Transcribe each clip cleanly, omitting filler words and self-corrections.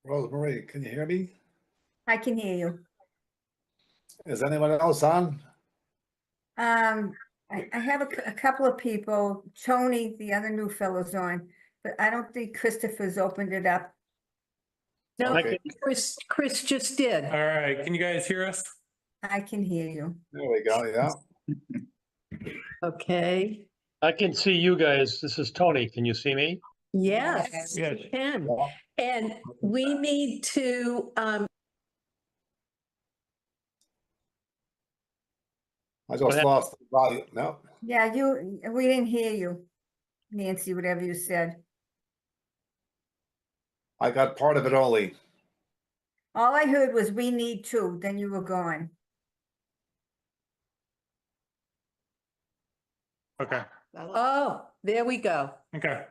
Rosemarie, can you hear me? I can hear you. Is anyone else on? I have a couple of people. Tony, the other new fellow's on, but I don't think Christopher's opened it up. No, Okay. Chris just did. All right, can you guys hear us? I can hear you. There we go, yeah. Okay, I can see you guys. This is Tony. Can you see me? yes, Yes. you can. Yeah. And we need to, I What just happened? lost the volume. No, Yeah, we didn't hear you, Nancy, whatever you said. I got part of it only. All I heard was we need to, then you were gone. Okay, oh, there we go. okay.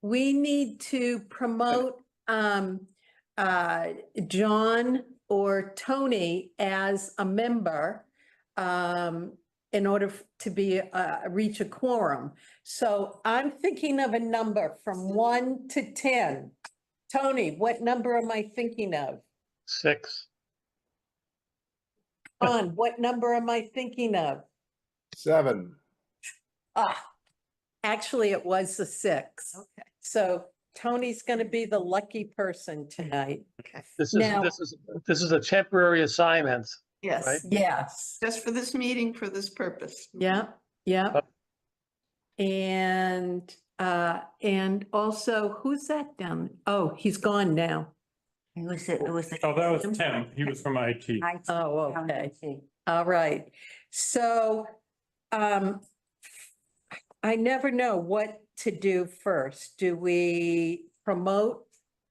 We need to promote John or Tony as a member in order to be reach a quorum. So I'm thinking of a number from 1 to 10. Tony, what number am I thinking of? 6. John, what number am I thinking of? 7. Ah, actually, it was a 6. Okay. So Tony's going to be the lucky person tonight. Okay. This Now- is a temporary assignment. Yes, Right. Yes. just for this meeting, for this purpose. Yeah, yeah. And also, who's that down? Oh, he's gone now. It was the. Oh, that was Tim. He was from IT. Oh, okay. All right. So, I never know what to do first. Do we promote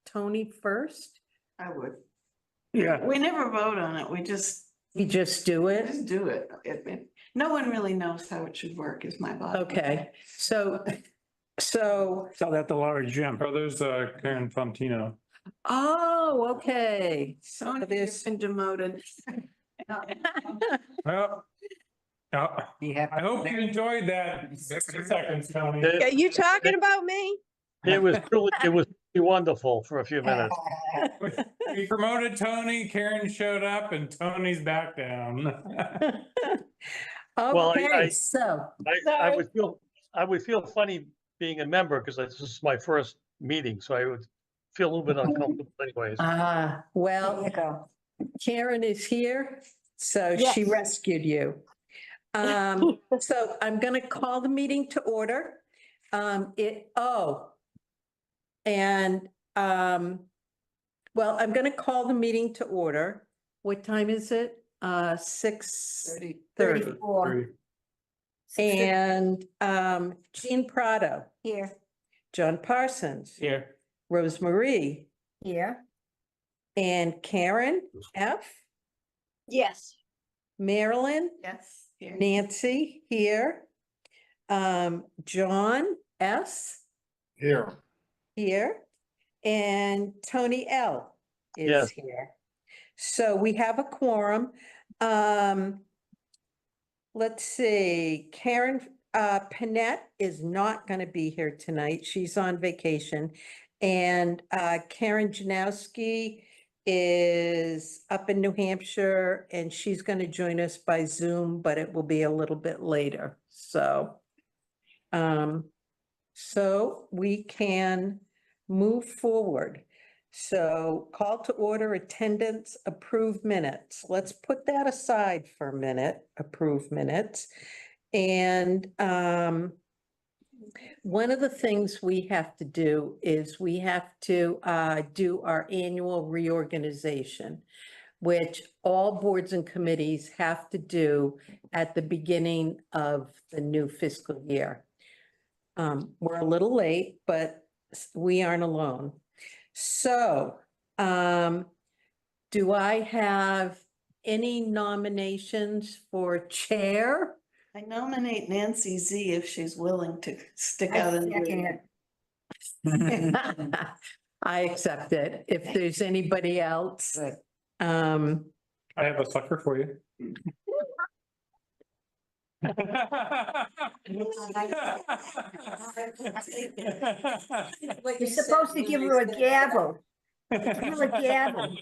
Tony first? I would. Yeah. We never vote on it. We just Do it? do it. No one really knows how it should work is my bottom. Okay, so, So that the large gym. Oh, there's Karen Fontino. oh, okay. So there's- been demoted. Well, You have. I hope you enjoyed that 60 seconds, Tony. It you talking about me? was truly, it was really wonderful for a few minutes. We promoted Tony, Karen showed up, and Tony's back down. Well, Okay, so, I would feel funny being a member because this is my first meeting, so I would feel a little bit uncomfortable anyways. There well, you go. Karen is here, so she Yes. rescued you. So I'm gonna call the meeting to order. Well, I'm gonna call the meeting to order. What time is it? 6:30. 34. And Jean Prado, Here, John Parsons, Here. Rosemarie, here. and Karen F., Yes. Marilyn, Yes. here. Nancy here, John S. Here. here, and Tony L. is Yes. here. So we have a quorum. Let's see, Karen Panett is not going to be here tonight. She's on vacation. And Karen Janowski is up in New Hampshire and she's going to join us by Zoom, but it will be a little bit later. So we can move forward. So call to order, attendance, approved minutes. Let's put that aside for a minute, approve minutes. And one of the things we have to do is we have to do our annual reorganization, which all boards and committees have to do at the beginning of the new fiscal year. We're a little late, but we aren't alone. So, do I have any nominations for chair? I nominate Nancy Z if she's willing to stick I out and second do it. it. I accept it. If there's anybody else, Good. I have a sucker for you. You're supposed to give her a gavel. Give her a gavel.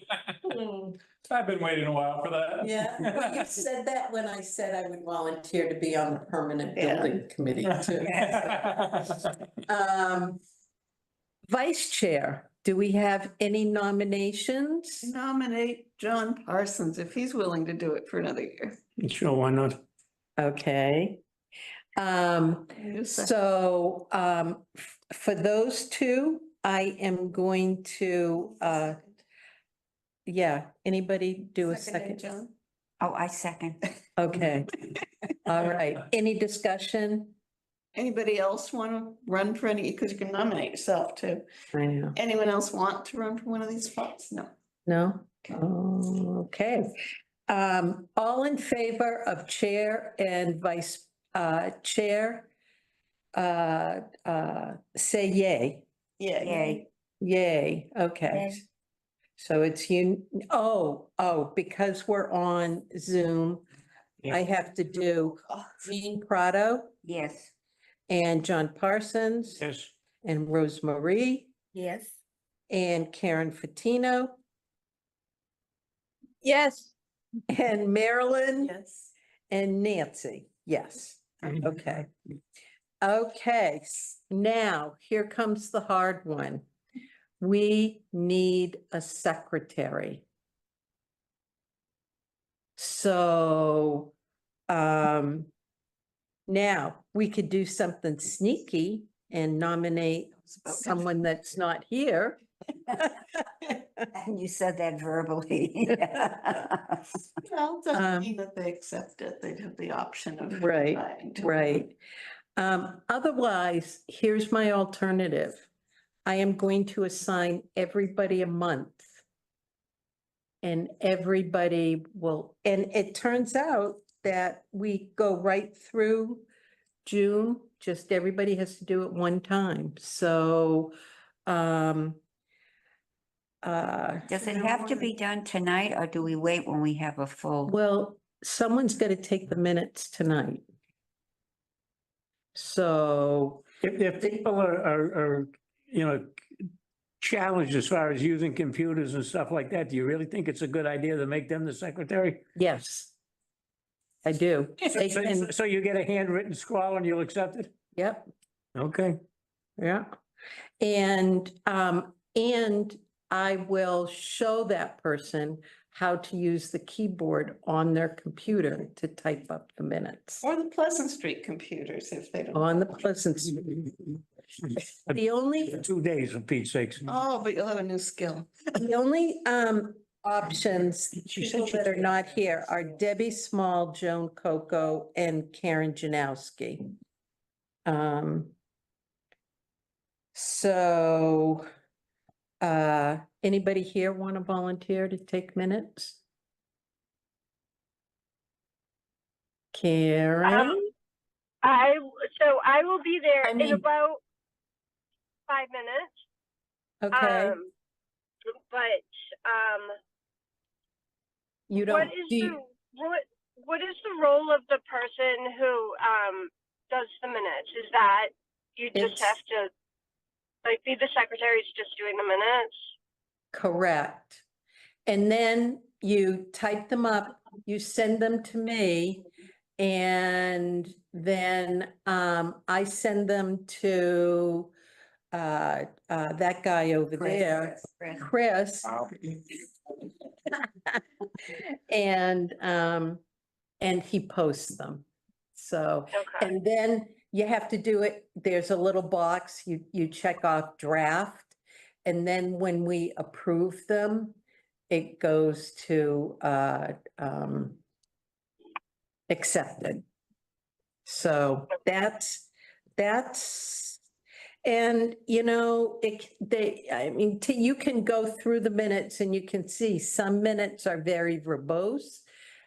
I've been waiting a while for that. Yeah, well, you said that when I said I would volunteer to be on the permanent Yeah. building committee too. Vice Chair, do we have any nominations? Nominate John Parsons if he's willing to do it for another year. Sure, why not? Okay. So, for those two, I am going to, yeah, anybody do a second? John. Oh, I second. Okay, all right. Any discussion? Anybody else want to run for any, because you can nominate yourself too. I know. Anyone else want to run for one of these spots? No. No? Okay. All in favor of chair and vice chair? Say yay. Yeah. Yay. Yay, okay. Yay. So it's because we're on Zoom, I have to do Jean Prado Yes. and John Parsons Yes. and Rosemarie Yes. and Karen Fatino Yes. and Marilyn Yes. and Nancy. Yes, okay. Okay, now here comes the hard one. We need a secretary. So, now we could do something sneaky and nominate someone that's not here. And you said that verbally. Well, it Um, doesn't mean that they accept it. They'd have the option of. Right, deciding to. right. Otherwise, here's my alternative. I am going to assign everybody a month. And everybody will, and it turns out that we go right through June, just everybody has to do it one time, so, Does it have to be done tonight or do we wait when we have a full? well, someone's got to take the minutes tonight. So, If people are, challenged as far as using computers and stuff like that, do you really think it's a good idea to make them the secretary? yes. I do. They So- can- So you get a handwritten scrawl and you'll accept it? Yep. Okay. Yeah. And I will show that person how to use the keyboard on their computer to type up the minutes Or the Pleasant Street computers if they don't. on the Pleasant Street. The only, 2 days, for Pete's sakes. Oh, but you'll have a new skill. the only options, She said people she- that are not here are Debbie Small, Joan Coco, and Karen Janowski. So, anybody here want to volunteer to take minutes? Karen? I will be there I in mean- about 5 minutes. Okay, But, you what don't, is do the, you, what is the role of the person who, does the minutes? Is that you just It's- have to, like, be the secretary's just doing the minutes? correct. And then you type them up, you send them to me. And then I send them to that guy over there, Chris. And he posts them. So, Okay. and then you have to do it, there's a little box, you check off draft. And then when we approve them, it goes to accepted. So that's, and you can go through the minutes and you can see some minutes are very verbose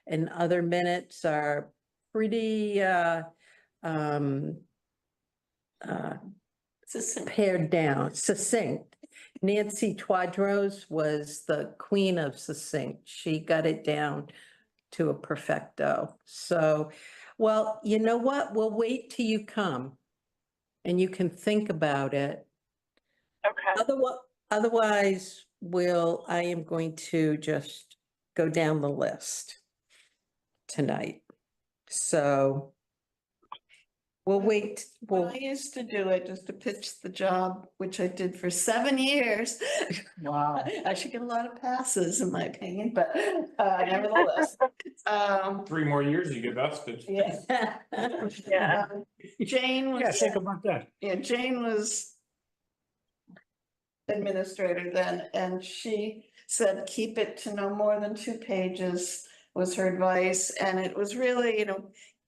and other minutes are pretty Succinct. pared down, succinct. Nancy Twadros was the queen of succinct. She got it down to a perfecto. So, well, you know what? We'll wait till you come and you can think about it. Okay. Otherwise, I am going to just go down the list tonight. So we'll wait, When I used to do it, just to pitch the job, which I did for 7 years. Wow. I should get a lot of passes in my opinion, but nevertheless. 3 more years, you get vested. Yeah. Yeah. Jane Yeah, was, think about that. yeah, Jane was administrator then, and she said, keep it to no more than 2 pages was her advice. And it was really,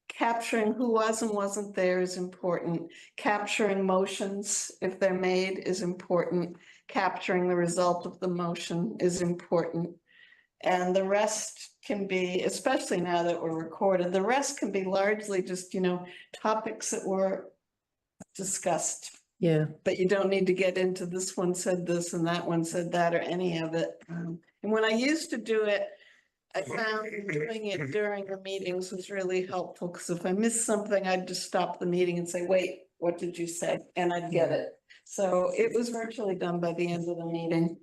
capturing who was and wasn't there is important. Capturing motions, if they're made, is important. Capturing the result of the motion is important. And the rest can be, especially now that we're recorded, the rest can be largely just, topics that were discussed. yeah, But you don't need to get into this one said this and that one said that or any of it. And when I used to do it, I found doing it during the meetings was really helpful, because if I missed something, I'd just stop the meeting and say, wait, what did you say? And I'd get it. So it was virtually done by the end of the meeting.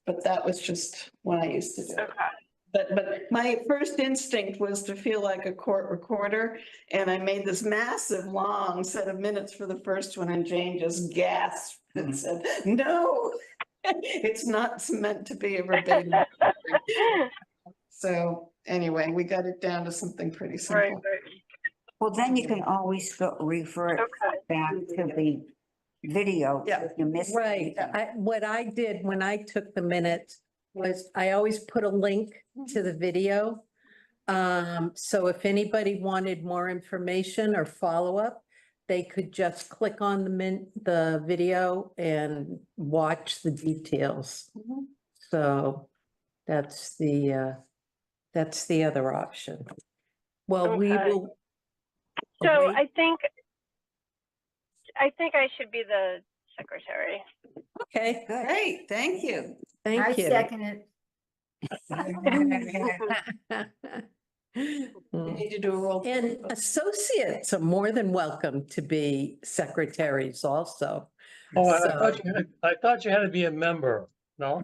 But that was just when I used to do it. Okay. But my first instinct was to feel like a court recorder, and I made this massive, long set of minutes for the first one, and Jane just gasped and said, no, it's not meant to be a verbatim. So anyway, we got it down to something pretty Right, simple. right. Well, then you can always refer it Okay. back to the video Yeah. if you missed. right. What I did when I took the minutes was I always put a link to the video. So if anybody wanted more information or follow-up, they could just click on the video and watch the details. Mhm. So that's the other option. Well, we Okay. will. So await- I think I should be the secretary. Okay, Great, thank you. I thank you. second it. We Mm. need to do a roll. And associates are more than welcome to be secretaries also. Oh, So- I thought you had to be a member, no?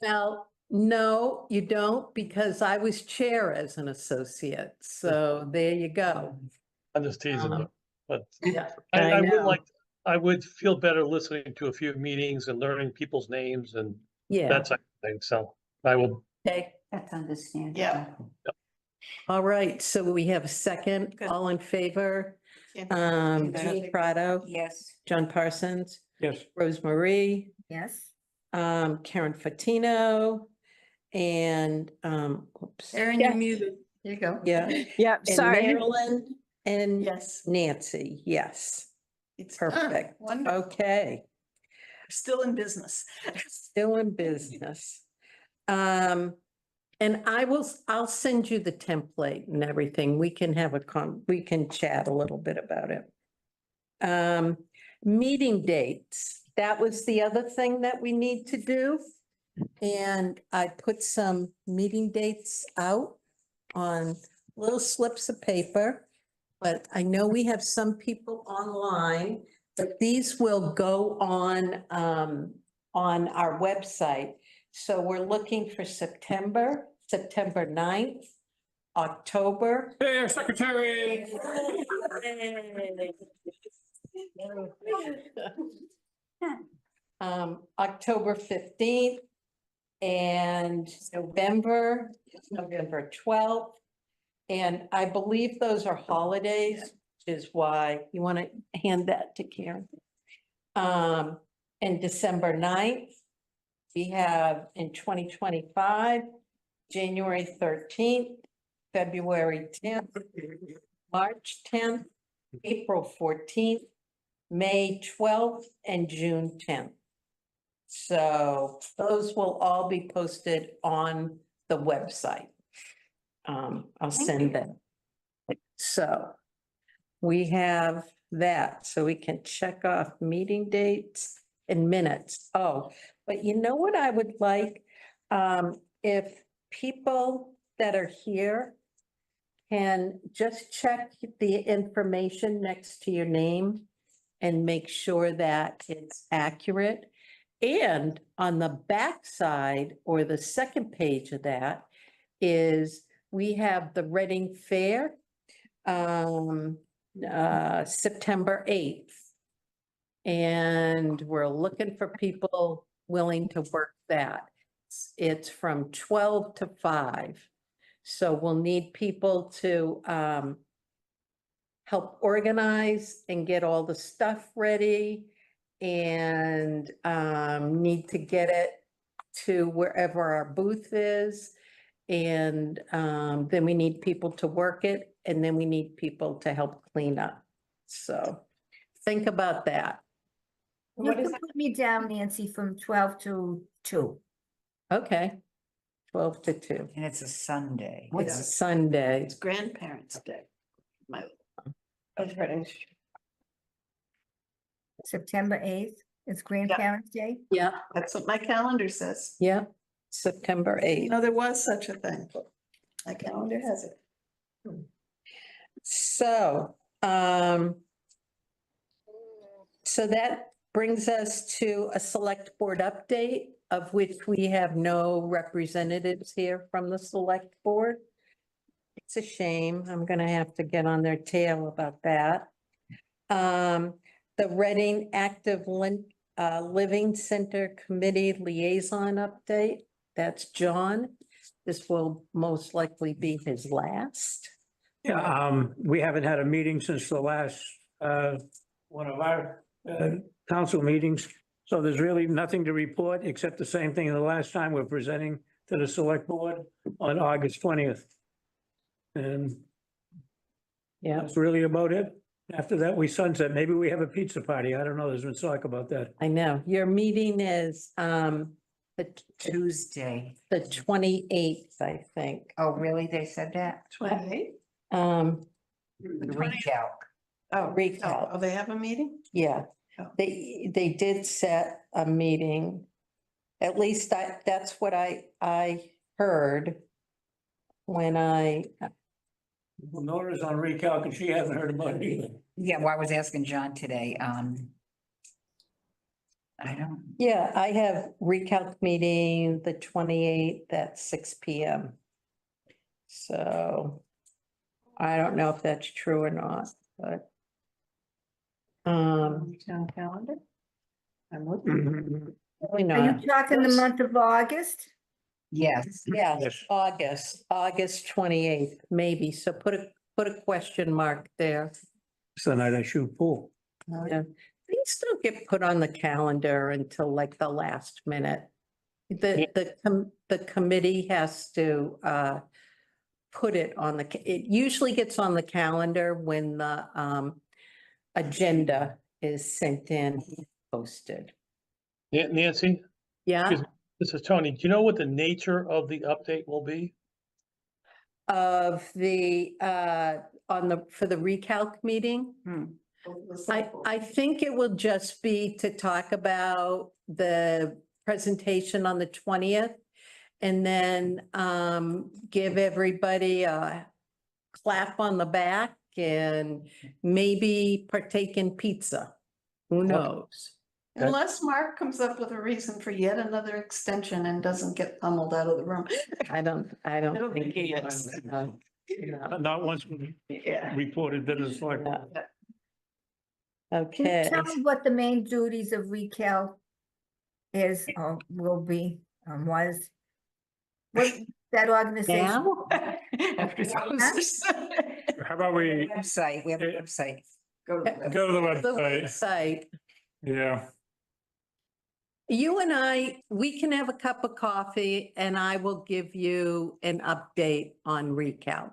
Well, no, you don't, because I was chair as an associate. So there you go. I'm just teasing you, but Yeah, I would know. I would feel better listening to a few meetings and learning people's names and Yeah, that type of thing, so I will. okay. That's understandable. Yeah. All right, so we have a second, Good. all in favor? Yeah. Jean Prado, Yes. John Parsons, Yes. Rose Marie, Yes. Karen Fatino, and, oops. Erin, you're muted. There you go. Yeah, Yeah, and sorry. Marilyn and Yes. Nancy, yes, It's done. perfect. Wonderful. Okay, Still in business. still in business. And I'll send you the template and everything. We can have we can chat a little bit about it. Meeting dates, that was the other thing that we need to do. And I put some meeting dates out on little slips of paper. But I know we have some people online, but these will go on our website. So we're looking for September 9th, October. Hey, our secretary. October 15th and November 12th. And I believe those are holidays, which is why you want to hand that to Karen. And December 9th, we have in 2025, January 13th, February 10th, March 10th, April 14th, May 12th, and June 10th. So those will all be posted on the website. I'll send them. So we have that, so we can check off meeting dates and minutes. Oh, but you know what I would like? If people that are here can just check the information next to your name and make sure that it's accurate. And on the back side or the second page of that is we have the Reading Fair, September 8th. And we're looking for people willing to work that. It's from 12 to 5. So we'll need people to help organize and get all the stuff ready and need to get it to wherever our booth is. And then we need people to work it, and then we need people to help clean up. So think about that. You can put me down, Nancy, from 12 to 2. Okay. 12 to 2. And it's a Sunday. It's a Sunday. It's Grandparents' Day. My, September 8th is Grandparents' Day. Yeah, that's what my calendar says. yeah, September 8th. No, there was such a thing. My calendar has it. So, so that brings us to a select board update, of which we have no representatives here from the select board. It's a shame. I'm gonna have to get on their tail about that. The Reading Active Living Center Committee Liaison Update, that's John. This will most likely be his last. Yeah, we haven't had a meeting since the last, one of our, council meetings. So there's really nothing to report except the same thing the last time we're presenting to the select board on August 20th. And Yeah, that's really about it. After that, we sunset. Maybe we have a pizza party. I don't know. There's been talk about that. I know. Your meeting is, Tuesday. the 28th, I think. Oh, really? They said that? 28? Recalc. Oh, Recalc. oh, they have a meeting? Yeah, Oh. they did set a meeting. At least that's what I heard when Well, Nora's on recalc and she hasn't heard about it either. Yeah, well, I was asking John today, I don't, yeah, I have recalc meeting the 28th at 6 p.m. So I don't know if that's true or not, but Town calendar? I'm looking. probably Are not. you talking the month of August? yes. Yes, Yes. August 28th, maybe. So put a question mark there. It's the night I shoot pool. Yeah, things don't get put on the calendar until like the last minute. The committee has to put it on it usually gets on the calendar when the agenda is sent in, posted. Nancy, Yeah, Excuse this is Tony. Do you know what the nature of the update will be? of the for the recalc meeting. I think it will just be to talk about the presentation on the 20th. And then give everybody a clap on the back and maybe partake in pizza. Who knows? Unless Mark comes up with a reason for yet another extension and doesn't get pummeled out of the room. I don't don't think think he he is. is. No. Not once we Yeah. reported that it's like. No. Can Okay, you tell me what the main duties of Recal is or will be, was? What that organization? now, After those. How about we Website, we have a website. Go to the web. go to the the website? website. Yeah, You and I, we can have a cup of coffee and I will give you an update on recalc.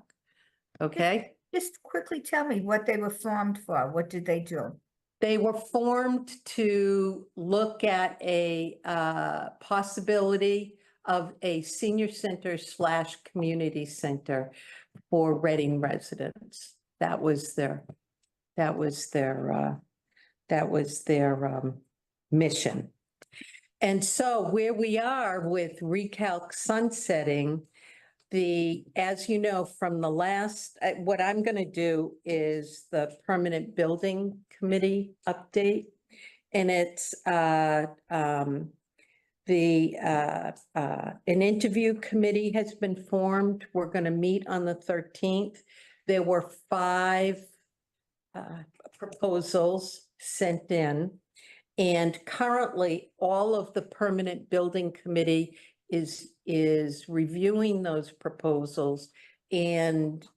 Okay? Just quickly tell me what they were formed for. What did they do? They were formed to look at a possibility of a senior center / community center for Reading residents. That was their mission. And so where we are with recalc sunsetting, as you know, from the last, what I'm gonna do is the permanent building committee update. And it's, an interview committee has been formed. We're gonna meet on the 13th. There were 5 proposals sent in. And currently, all of the permanent building committee is reviewing those proposals and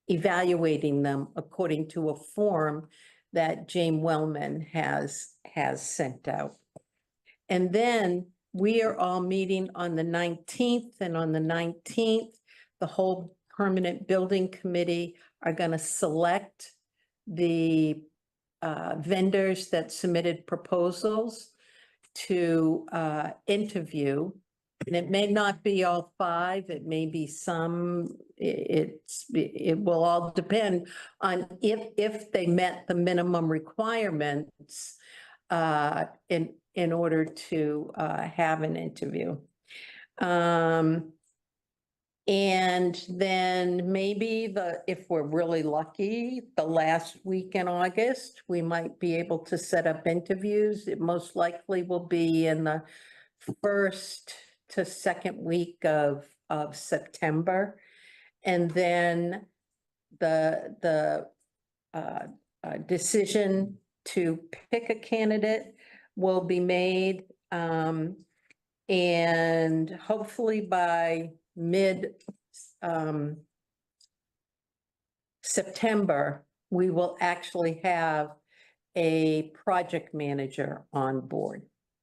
evaluating them according to a form that Jane Wellman has sent out. And then we are all meeting on the 19th, and on the 19th, the whole permanent building committee are going to select the vendors that submitted proposals to interview. And it may not be all 5, it may be some, it will all depend on if they met the minimum requirements in order to have an interview. And then maybe if we're really lucky, the last week in August, we might be able to set up interviews. It most likely will be in the 1st to 2nd week of September. And then the decision to pick a candidate will be made. And hopefully by September, we will actually have a project manager on board.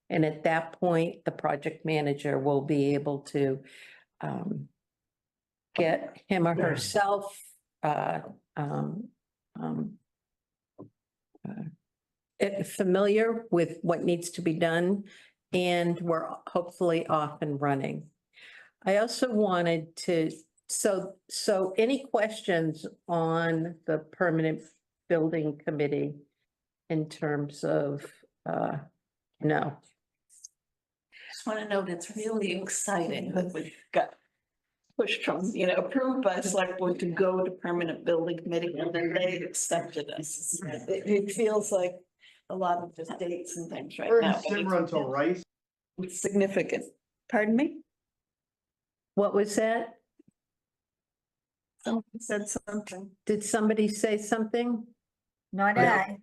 And at that point, the project manager will be able to get him or herself familiar with what needs to be done, and we're hopefully off and running. I also wanted to, so any questions on the permanent building committee in terms of, no. Just want to note, it's really exciting that we got pushed from, approved by select board to go to permanent building committee, and then they accepted us. It feels like a lot of just dates and things right now. but it's significant. Pardon me? What was that? Someone said something. Did somebody say something? Not Yeah. I.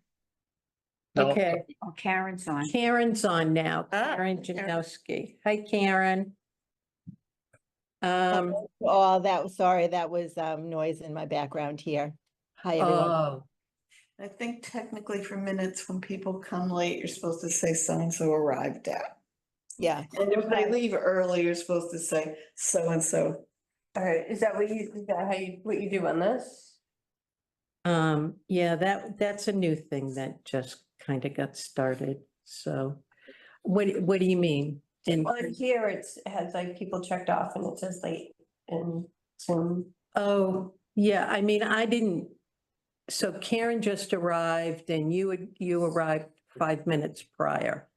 No. Okay, Oh, Karen's on. Karen's on now. Ah, Karen Karen. Janowski. Hi, Karen. Oh, sorry, that was noise in my background here. Hi, everyone. Oh, I think technically for minutes, when people come late, you're supposed to say so-and-so arrived at. Yeah, And if they leave early, you're supposed to say so-and-so. All right, is that what what you do on this? yeah, that's a new thing that just kind of got started. So what do you mean? Well, here it has like people checked off and it says late and Zoom. Oh, yeah, I mean, I didn't, so Karen just arrived and you arrived 5 minutes prior.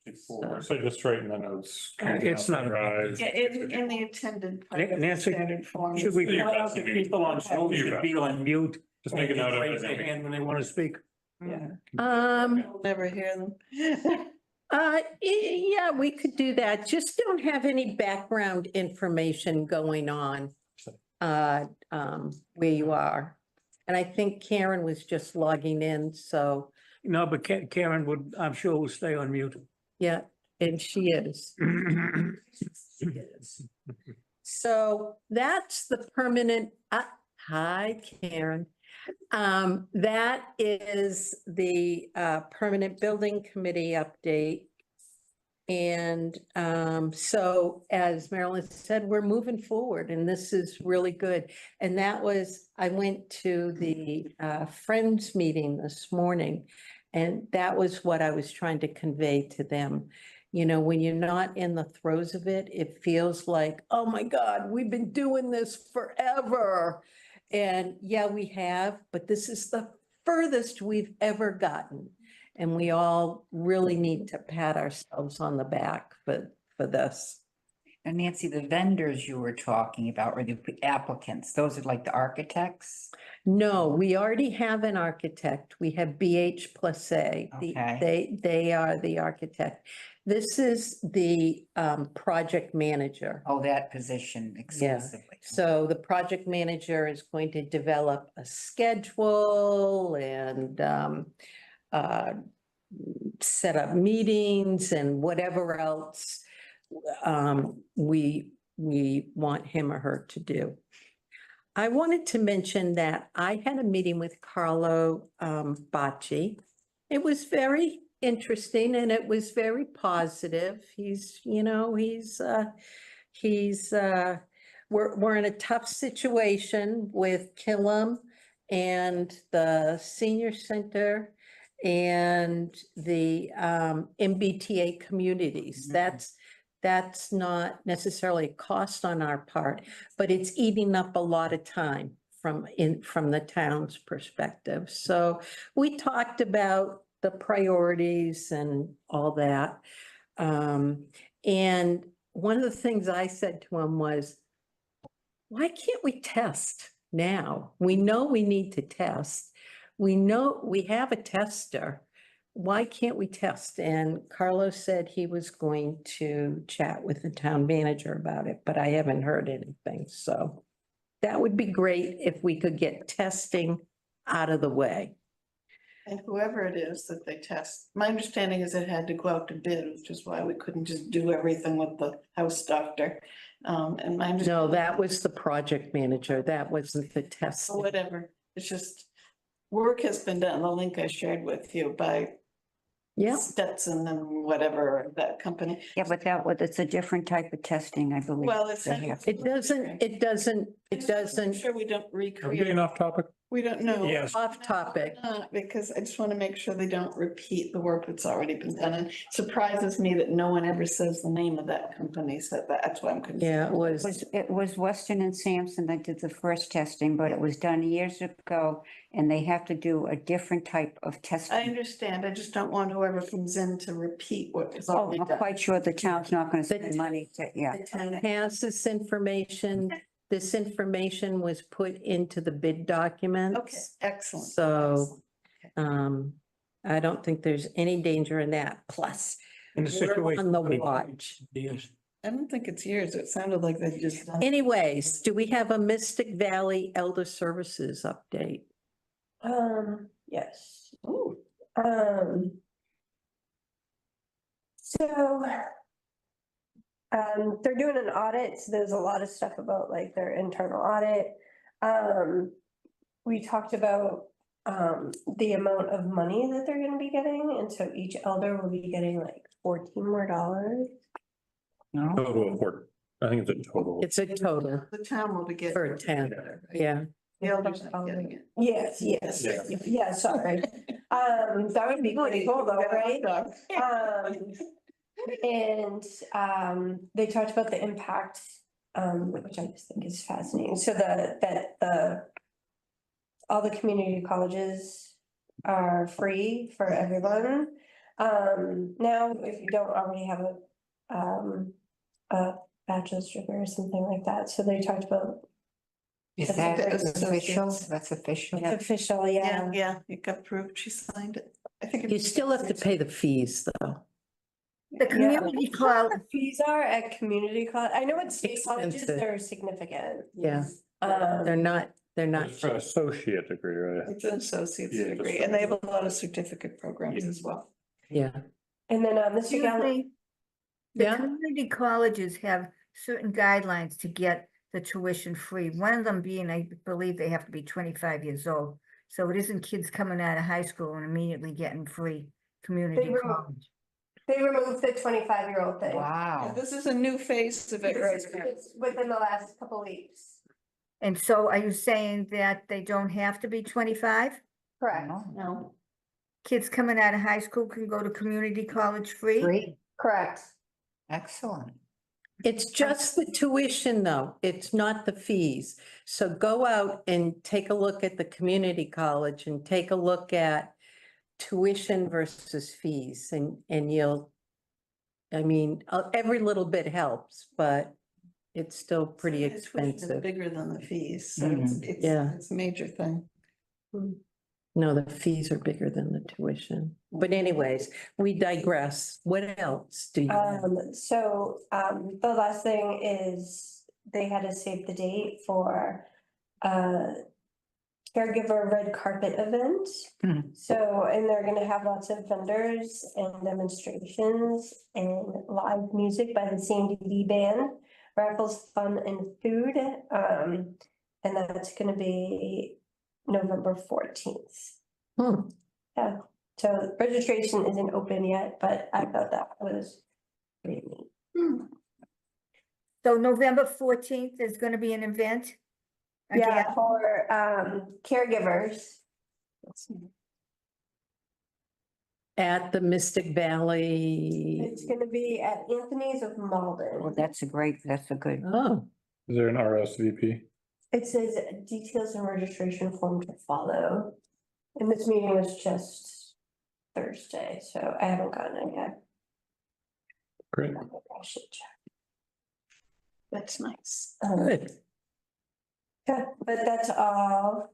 Before, so just straighten the notes. It's not- Right. Yeah, in the attended part of the Nancy, standard form. should we You point got out to to be- people on Zoom you to got be on mute? Just make a note of Raise their it. hand when they want to speak. Yeah, Um, never hear them. yeah, we could do that. Just don't have any background information going on where you are. And I think Karen was just logging in, so, No, but Karen would, I'm sure will stay on mute. yeah, and she is. So that's the permanent, hi, Karen. That is the permanent building committee update. And so as Marilyn said, we're moving forward and this is really good. And that was, I went to the Friends meeting this morning, and that was what I was trying to convey to them. You know, when you're not in the throes of it, it feels like, oh my God, we've been doing this forever. And yeah, we have, but this is the furthest we've ever gotten. And we all really need to pat ourselves on the back for this. And Nancy, the vendors you were talking about, or the applicants, those are like the architects? No, we already have an architect. We have BH plus A. Okay. They are the architect. This is the project manager. Oh, that position exclusively. So the project manager is going to develop a schedule and set up meetings and whatever else we want him or her to do. I wanted to mention that I had a meeting with Carlo Bacci. It was very interesting and it was very positive. We're in a tough situation with Killam and the senior center and the MBTA communities. That's not necessarily a cost on our part, but it's eating up a lot of time from the town's perspective. So we talked about the priorities and all that. And one of the things I said to him was, why can't we test now? We know we need to test. We know we have a tester. Why can't we test? And Carlos said he was going to chat with the town manager about it, but I haven't heard anything. So that would be great if we could get testing out of the way. And whoever it is that they test, my understanding is it had to go out to bid, which is why we couldn't just do everything with the house doctor. And my No, understanding. that was the project manager. That wasn't the testing. Whatever, it's just, work has been done, the link I shared with you by Yeah. Stetson and whatever, that company. Yeah, but it's a different type of testing, I believe. Well, it's. They have- It doesn't. I'm sure we don't Are we getting recreate, off topic? we don't know. Yes. Off topic. Because I just want to make sure they don't repeat the work that's already been done. And it surprises me that no one ever says the name of that company, so that's why I'm concerned. Yeah, it was. It was Weston and Sampson that did the first testing, but it was done years ago and they have to do a different type of I testing. understand, I just don't want whoever comes in to repeat what is Oh, already I'm done. quite sure the town's not gonna spend money to, yeah. The town- Has this information. This information was put into the bid documents. Okay, excellent. So, I don't think there's any danger in that. Plus, In the we're situation. on the watch. Yes. I don't think it's years, it sounded like they just. done- Anyways, do we have a Mystic Valley Elder Services update? Yes. Ooh, So they're doing an audit, so there's a lot of stuff about like their internal audit. We talked about the amount of money that they're gonna be getting, and so each elder will be getting like $14 more. No? Total of four. I think it's a total. It's a total the town will be getting. for 10. Yeah. The elders not getting it. Yes, yeah, sorry. That would be pretty cool though, right? And they talked about the impact, which I just think is fascinating. So all the community colleges are free for everyone. Now, if you don't already have a bachelor's degree or something like that, so they talked about. Is That's that the official? associates. That's official? It's official, Yeah, yeah. yeah, it got approved, she signed it. I think. You still have to pay the fees, though. The community college, The fees are at community college. I know at state colleges, Expensive. they're significant. Yeah. They're not. It's an associate degree, right? It's an associate's Yeah, degree, just- and they have a lot of certificate programs as well. Yeah. And then Mr. excuse Galvin, me, the Yeah. community colleges have certain guidelines to get the tuition free. One of them being, I believe they have to be 25 years old. So it isn't kids coming out of high school and immediately getting free community were- college. they removed the 25-year-old thing. Wow. This is a new phase of it right now. It's within the last couple weeks. And so are you saying that they don't have to be 25? Correct. No. Kids coming out of high school can go to community college free? Great, Correct. excellent. It's just the tuition, though. It's not the fees. So go out and take a look at the community college and take a look at tuition versus fees and you'll, I mean, every little bit helps, but it's still pretty The tuition is expensive. Bigger than the fees, so Yeah. it's a major thing. No, the fees are bigger than the tuition. But anyways, we digress. What else do you have? The last thing is they had to save the date for caregiver red carpet event. So, and they're gonna have lots of vendors and demonstrations and live music by the CMDB band, raffles, fun and food. And that's gonna be November 14th. Hmm. Yeah, so registration isn't open yet, but I thought that was pretty neat. So November 14th is gonna be an event? Yeah, Again? for caregivers. At the Mystic Valley. It's gonna be at Anthony's of Well, Malden. that's a good. Oh, Is there an RSVP? It says details and registration form to follow. And this meeting was just Thursday, so I haven't gotten it yet. Great. I should check. That's nice. good. Yeah, but that's all.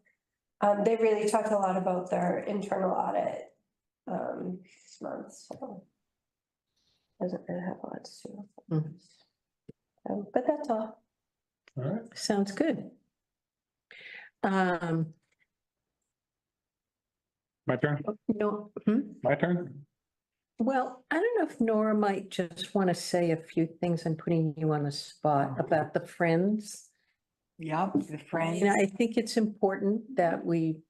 They really talked a lot about their internal audit this month, so. Doesn't really have a lot to do. Mhm. But that's all. All right. Sounds good. My turn? No, My turn? well, I don't know if Nora might just want to say a few things. I'm putting you on the spot about the Friends. Yep, the friends. I think it's important that we,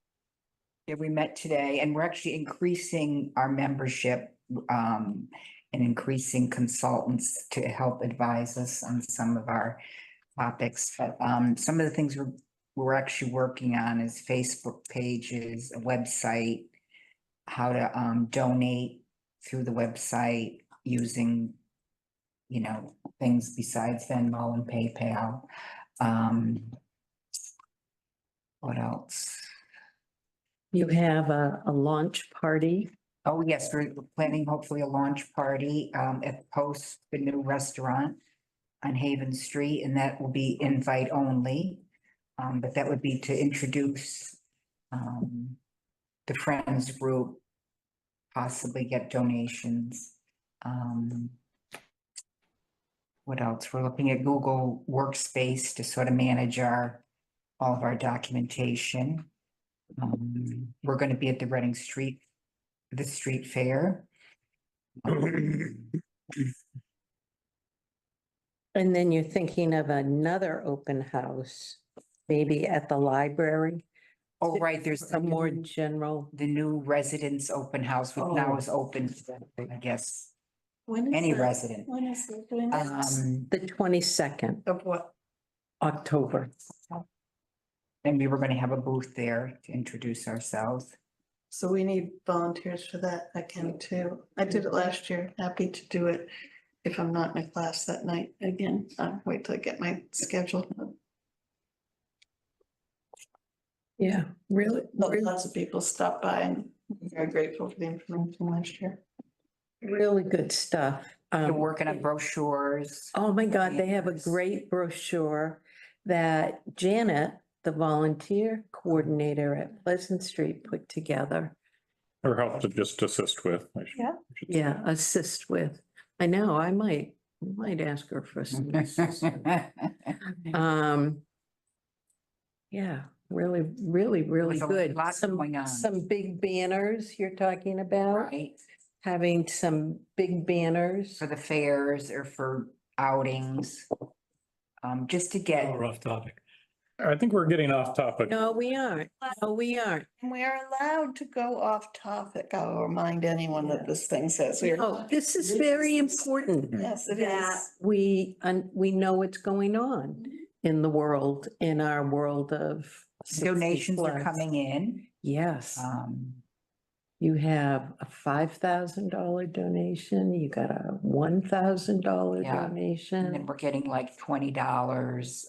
Yeah, we met today and we're actually increasing our membership, and increasing consultants to help advise us on some of our topics. But, some of the things we're actually working on is Facebook pages, a website, how to, donate through the website using, things besides Venmo and PayPal. What else? you have a launch party. Oh, yes, we're planning hopefully a launch party at Post, the new restaurant on Haven Street, and that will be invite only. But that would be to introduce the Friends group, possibly get donations. What else? We're looking at Google Workspace to sort of manage all of our documentation. We're going to be at the Reading Street, the street fair. And then you're thinking of another open house, maybe at the library. Oh, right, there's A more general, the new residence open house, which now is open to, I guess, When is any that? resident. When is it? When is it? the 22nd Of what? October. And we were gonna have a booth there to introduce ourselves. So we need volunteers for that. I can too. I did it last year. Happy to do it if I'm not in a class that night again. I'll wait till I get my schedule. Yeah, really, Lots of people stopped by and I'm very grateful for the information last year. really good stuff. They're working on brochures. Oh my God, they have a Yes. great brochure that Janet, the volunteer coordinator at Pleasant Street, put together. Or help to just assist with. I should- Yeah. I should say. Yeah, assist with. I know, I might ask her for some. Yeah, really, really, really There's a good. lot Some, going on. some big banners you're talking about, Right, having some big banners. for the fairs or for outings. Just to get, Rough topic. I think we're getting off topic. No, we aren't. No, we aren't. We are allowed to go off topic. I'll remind anyone that this thing says we are. Oh, this is very important. Yes, it That is. we know what's going on in the world, in our world of. 60 donations are plus. coming in. Yes, you have a $5,000 donation, you got a $1,000 Yeah. And then donation. we're getting like $20.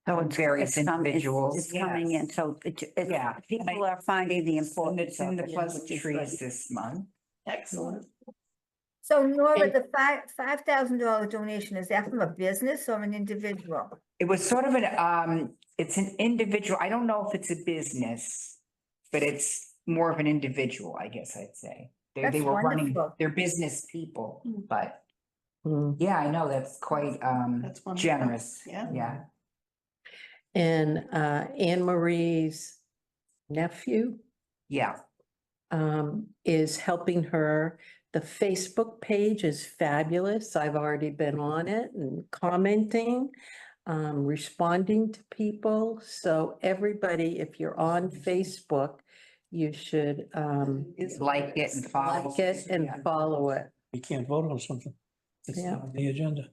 So From various individuals, It's coming in, so Yeah. people are finding the And importance it's in of the it, Pleasant which is Trees great. this month. Excellent. So Nora, And- the $5,000 donation, is that from a business or an individual? It was sort of it's an individual, I don't know if it's a business, but it's more of an individual, I guess I'd say. They That's were running, wonderful. they're business people, but Mm. yeah, I know, that's quite That's wonderful. generous. Yeah. Yeah. And Anne Marie's nephew Yeah. is helping her. The Facebook page is fabulous. I've already been on it and commenting, responding to people. So everybody, if you're on Facebook, you should Like it and follow. like it and Yeah. follow it. We can't vote on something. It's Yeah. not on the agenda.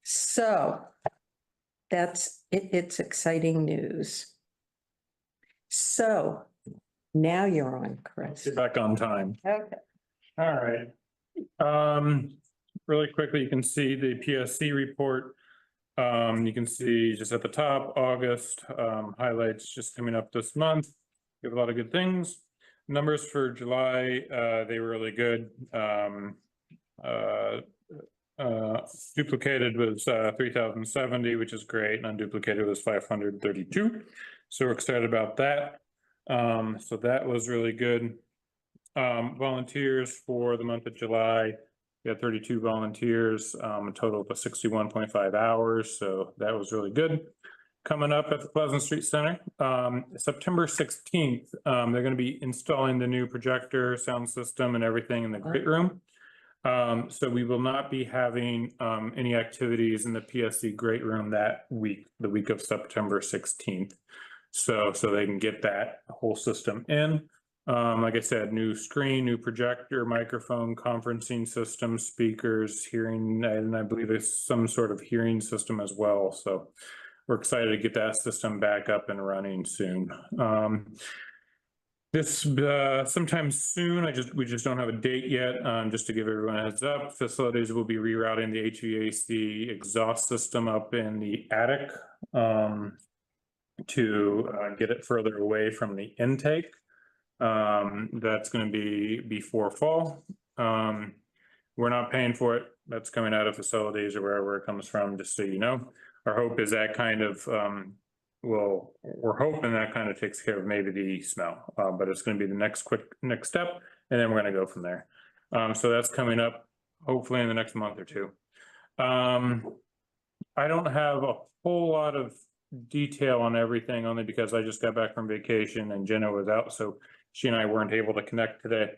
So that's, it's exciting news. So now you're on, Chris. Get back on time. Okay. All right. Really quickly, you can see the PSC report. You can see just at the top, August, highlights just coming up this month. We have a lot of good things. Numbers for July, they were really good. Duplicated was 3,070, which is great, and unduplicated was 532. So we're excited about that. So that was really good. Volunteers for the month of July, we had 32 volunteers, a total of 61.5 hours, so that was really good. Coming up at the Pleasant Street Center, September 16th, they're gonna be installing the new projector, sound system and everything in the great room. So we will not be having any activities in the PSC great room that week, the week of September 16th. So they can get that whole system in. Like I said, new screen, new projector, microphone, conferencing system, speakers, hearing, and I believe there's some sort of hearing system as well. So we're excited to get that system back up and running soon. This sometime soon, we just don't have a date yet. Just to give everyone a heads up, facilities will be rerouting the HVAC exhaust system up in the attic to get it further away from the intake. That's going to be before fall. We're not paying for it. That's coming out of facilities or wherever it comes from, just so you know. Our hope is that kind of we're hoping that kind of takes care of maybe the smell, but it's going to be the next step, and then we're going to go from there. So that's coming up hopefully in the next month or two. I don't have a whole lot of detail on everything, only because I just got back from vacation and Jenna was out, so she and I weren't able to connect today.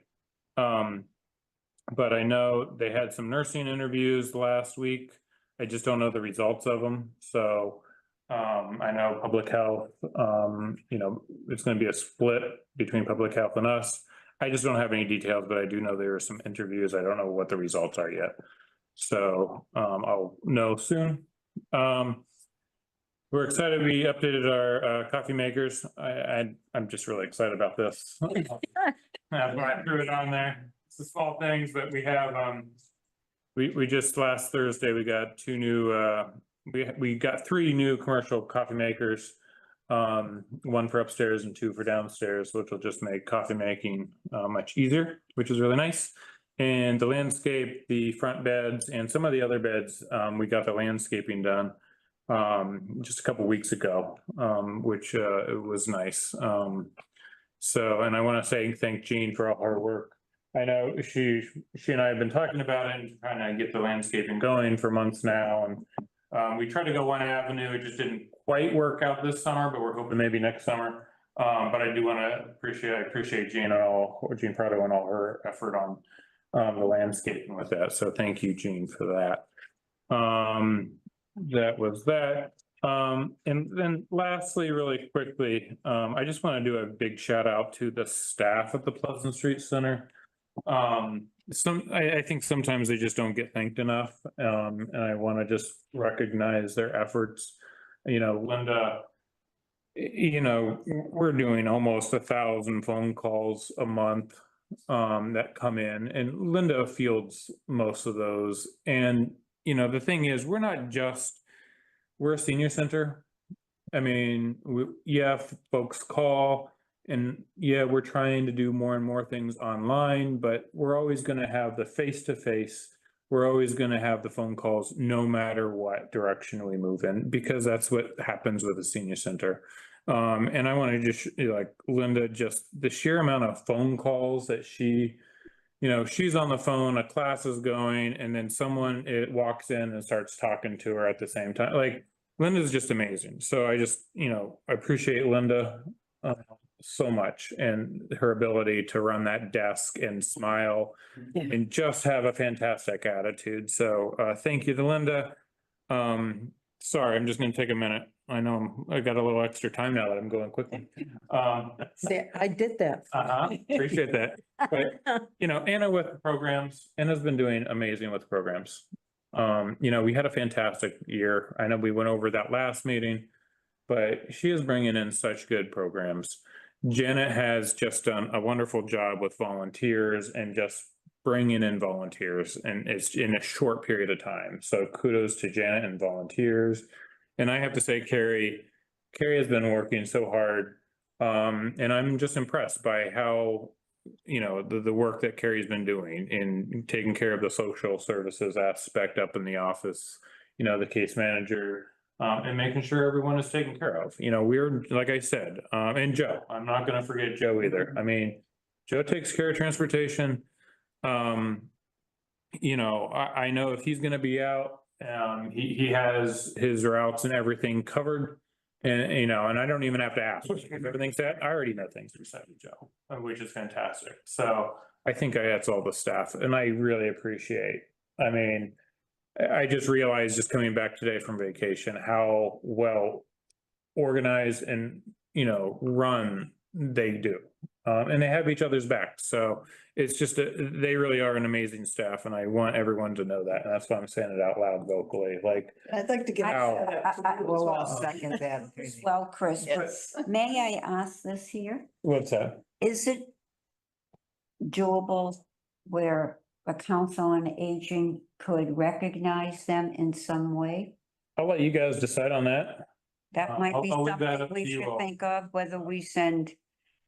But I know they had some nursing interviews last week. I just don't know the results of them. So I know public health, it's going to be a split between public health and us. I just don't have any details, but I do know there are some interviews. I don't know what the results are yet. So I'll know soon. We're excited. We updated our coffee makers. I'm just really excited about this. That's why I threw it on there. It's the small things, but we have, we just last Thursday, we got two new, we got 3 new commercial coffee makers. 1 for upstairs and 2 for downstairs, which will just make coffee making much easier, which is really nice. And the landscape, the front beds and some of the other beds, we got the landscaping done just a couple weeks ago, which it was nice. So, and I want to thank Jean for all her work. I know she and I have been talking about it and trying to get the landscaping going for months now. And we tried to go one avenue. It just didn't quite work out this summer, but we're hoping maybe next summer. But I do want to appreciate Jean Prado and all her effort on the landscaping with that. So thank you, Jean, for that. That was that. And then lastly, really quickly, I just want to do a big shout out to the staff at the Pleasant Street Center. I think sometimes they just don't get thanked enough. And I want to just recognize their efforts. Linda, we're doing almost 1,000 phone calls a month that come in, and Linda fields most of those. And the thing is, we're a senior center, I mean, yeah, folks call and yeah, we're trying to do more and more things online, but we're always gonna have the face-to-face. We're always gonna have the phone calls, no matter what direction we move in, because that's what happens with the senior center. And I want to just, like Linda, just the sheer amount of phone calls that she, she's on the phone, a class is going, and then someone walks in and starts talking to her at the same time. Like Linda's just amazing. So I just, I appreciate Linda so much and her ability to run that desk and smile and just have a fantastic attitude. So thank you to Linda. Sorry, I'm just gonna take a minute. I know I got a little extra time now that I'm going quickly. See, I did that. Appreciate that. But, Anna with programs, Anna's been doing amazing with programs. We had a fantastic year. I know we went over that last meeting, but she is bringing in such good programs. Janet has just done a wonderful job with volunteers and just bringing in volunteers, and it's in a short period of time. So kudos to Janet and volunteers. And I have to say, Carrie has been working so hard. And I'm just impressed by how, the work that Carrie's been doing in taking care of the social services aspect up in the office, the case manager, and making sure everyone is taken care of. We're, like I said, and Joe, I'm not gonna forget Joe either. I mean, Joe takes care of transportation. I know if he's gonna be out, he has his routes and everything covered. And, and I don't even have to ask if everything's set. I already know things are set with Joe, which is fantastic. So I think that's all the staff, and I really appreciate, I mean, I just realized just coming back today from vacation, how well organized and, run they do. And they have each other's back. So it's just, they really are an amazing staff, and I want everyone to know that. And that's why I'm saying it out loud vocally, like. I'd like to give. a Wow. shout out to you as We'll all well. second that. Well, Chris, Yes. may I ask this here? What's that? Is it doable where a council on aging could recognize them in some way? I'll let you guys decide on that. That might be I'll leave that something up we to you should all. think of, whether we send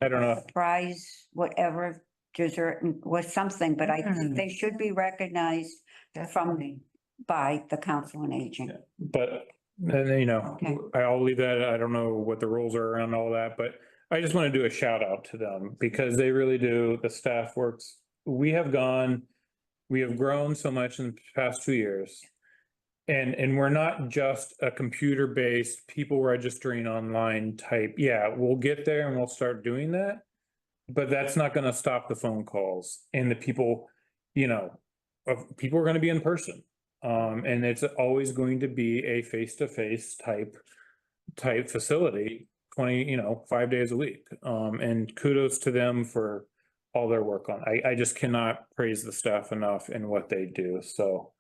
I don't know. surprise, whatever, dessert or something, but I think they should be recognized Definitely. by the council on aging. But then, Okay. I'll leave that. I don't know what the rules are around all that, but I just want to do a shout out to them because they really do. The staff works. We have grown so much in the past 2 years. And we're not just a computer-based people registering online type. Yeah, we'll get there and we'll start doing that. But that's not going to stop the phone calls and the people, people are going to be in person. And it's always going to be a face-to-face type facility, 5 days a week. And kudos to them for all their work on. I just cannot praise the staff enough in what they do. So,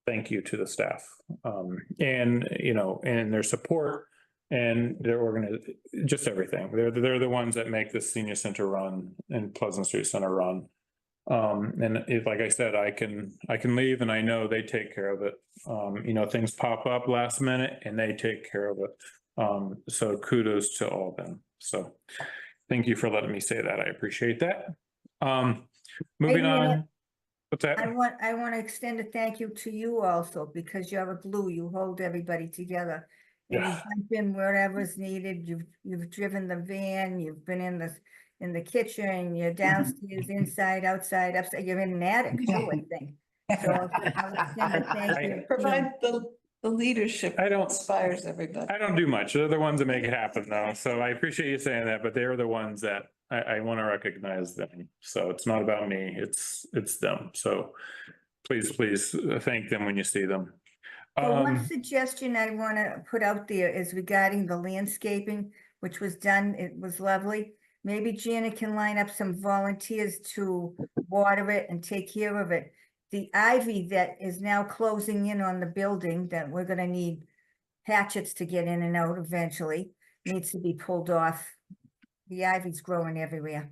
thank you to the staff, and their support and their just everything. They're the ones that make the senior center run and Pleasant Street Center run. And like I said, I can leave and I know they take care of it. Things pop up last minute and they take care of it. So kudos to all of them. So thank you for letting me say that. I appreciate that. Moving on. What's that? I want to extend a thank you to you also, because you're a glue, you hold everybody together. And you Yeah. jump in wherever's needed, you've driven the van, you've been in the kitchen, you're downstairs, inside, outside, upstairs, you're in an attic too, I think. So I'll extend a thank you. Provide the leadership. I don't- Inspires everybody. I don't do much. They're the ones that make it happen though. So I appreciate you saying that, but they're the ones that I want to recognize them. So it's not about me, it's them. So please thank them when you see them. So one suggestion I want to put out there is regarding the landscaping, which was done, it was lovely. Maybe Janet can line up some volunteers to water it and take care of it. The ivy that is now closing in on the building that we're gonna need hatchets to get in and out eventually, needs to be pulled off. The ivy's growing everywhere.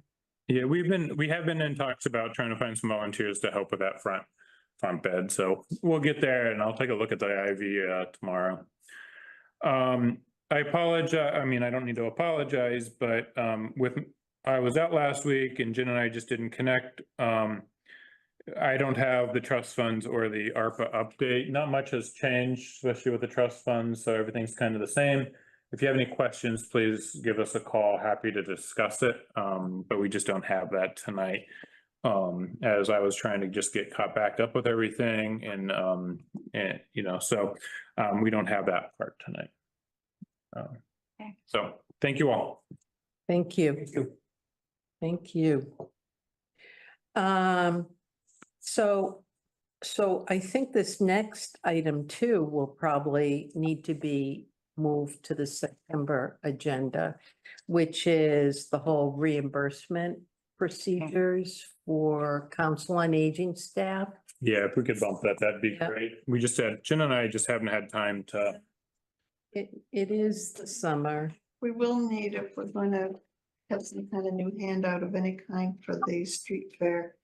Yeah, we have been in talks about trying to find some volunteers to help with that front bed. So we'll get there and I'll take a look at the ivy tomorrow. I apologize, I mean, I don't need to apologize, but, I was out last week and Jen and I just didn't connect. I don't have the trust funds or the ARPA update. Not much has changed, especially with the trust funds, so everything's kind of the same. If you have any questions, please give us a call. Happy to discuss it, but we just don't have that tonight. As I was trying to just get caught back up with everything and so we don't have that part tonight. So thank you all. Thank you. Thank you. So I think this next item too will probably need to be moved to the September agenda, which is the whole reimbursement procedures for Council on Aging staff. Yeah, if we could bump that, that'd be Yeah. great. We just had, Jen and I just haven't had time to, It is the summer. We will need, if we're going to have some kind of new handout of any kind for the street fair.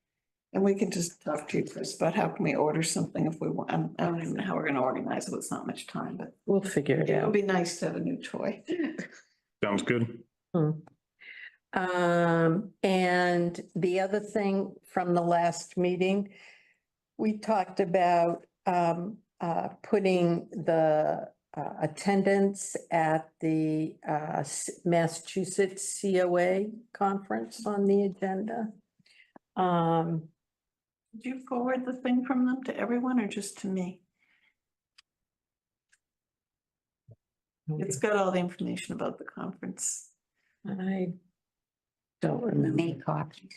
And we can just talk to you, Chris, about how can we order something if we want. I don't even know how we're gonna organize it. It's not much time, but We'll figure it it would out. be nice to have a new toy. sounds good. And the other thing from the last meeting, we talked about putting the attendance at the Massachusetts COA conference on the agenda. Did you forward the thing from them to everyone or just to me? It's got all the information about the conference. I don't remember. Make copies.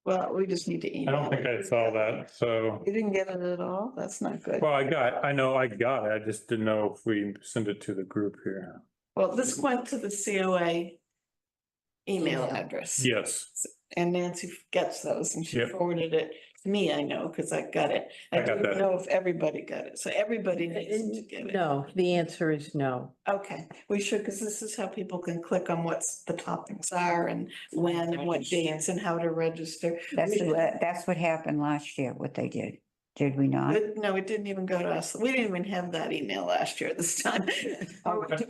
Well, we just need to I email. don't think I saw that, so, You didn't get it at all? That's not good. well, I know I got it. I just didn't know if we sent it to the group here. Well, this went to the COA email address. Yes, And Nancy gets those and she Yep. forwarded it to me, I know, because I got it. I I got don't that. know if everybody got it, so everybody needs to get it. No, the answer is no. Okay, we should, because this is how people can click on what's the topics are and when and what dates and how to register. That's what happened last year, what they did we not? No, it didn't even go to us. We didn't even have that email last year this time.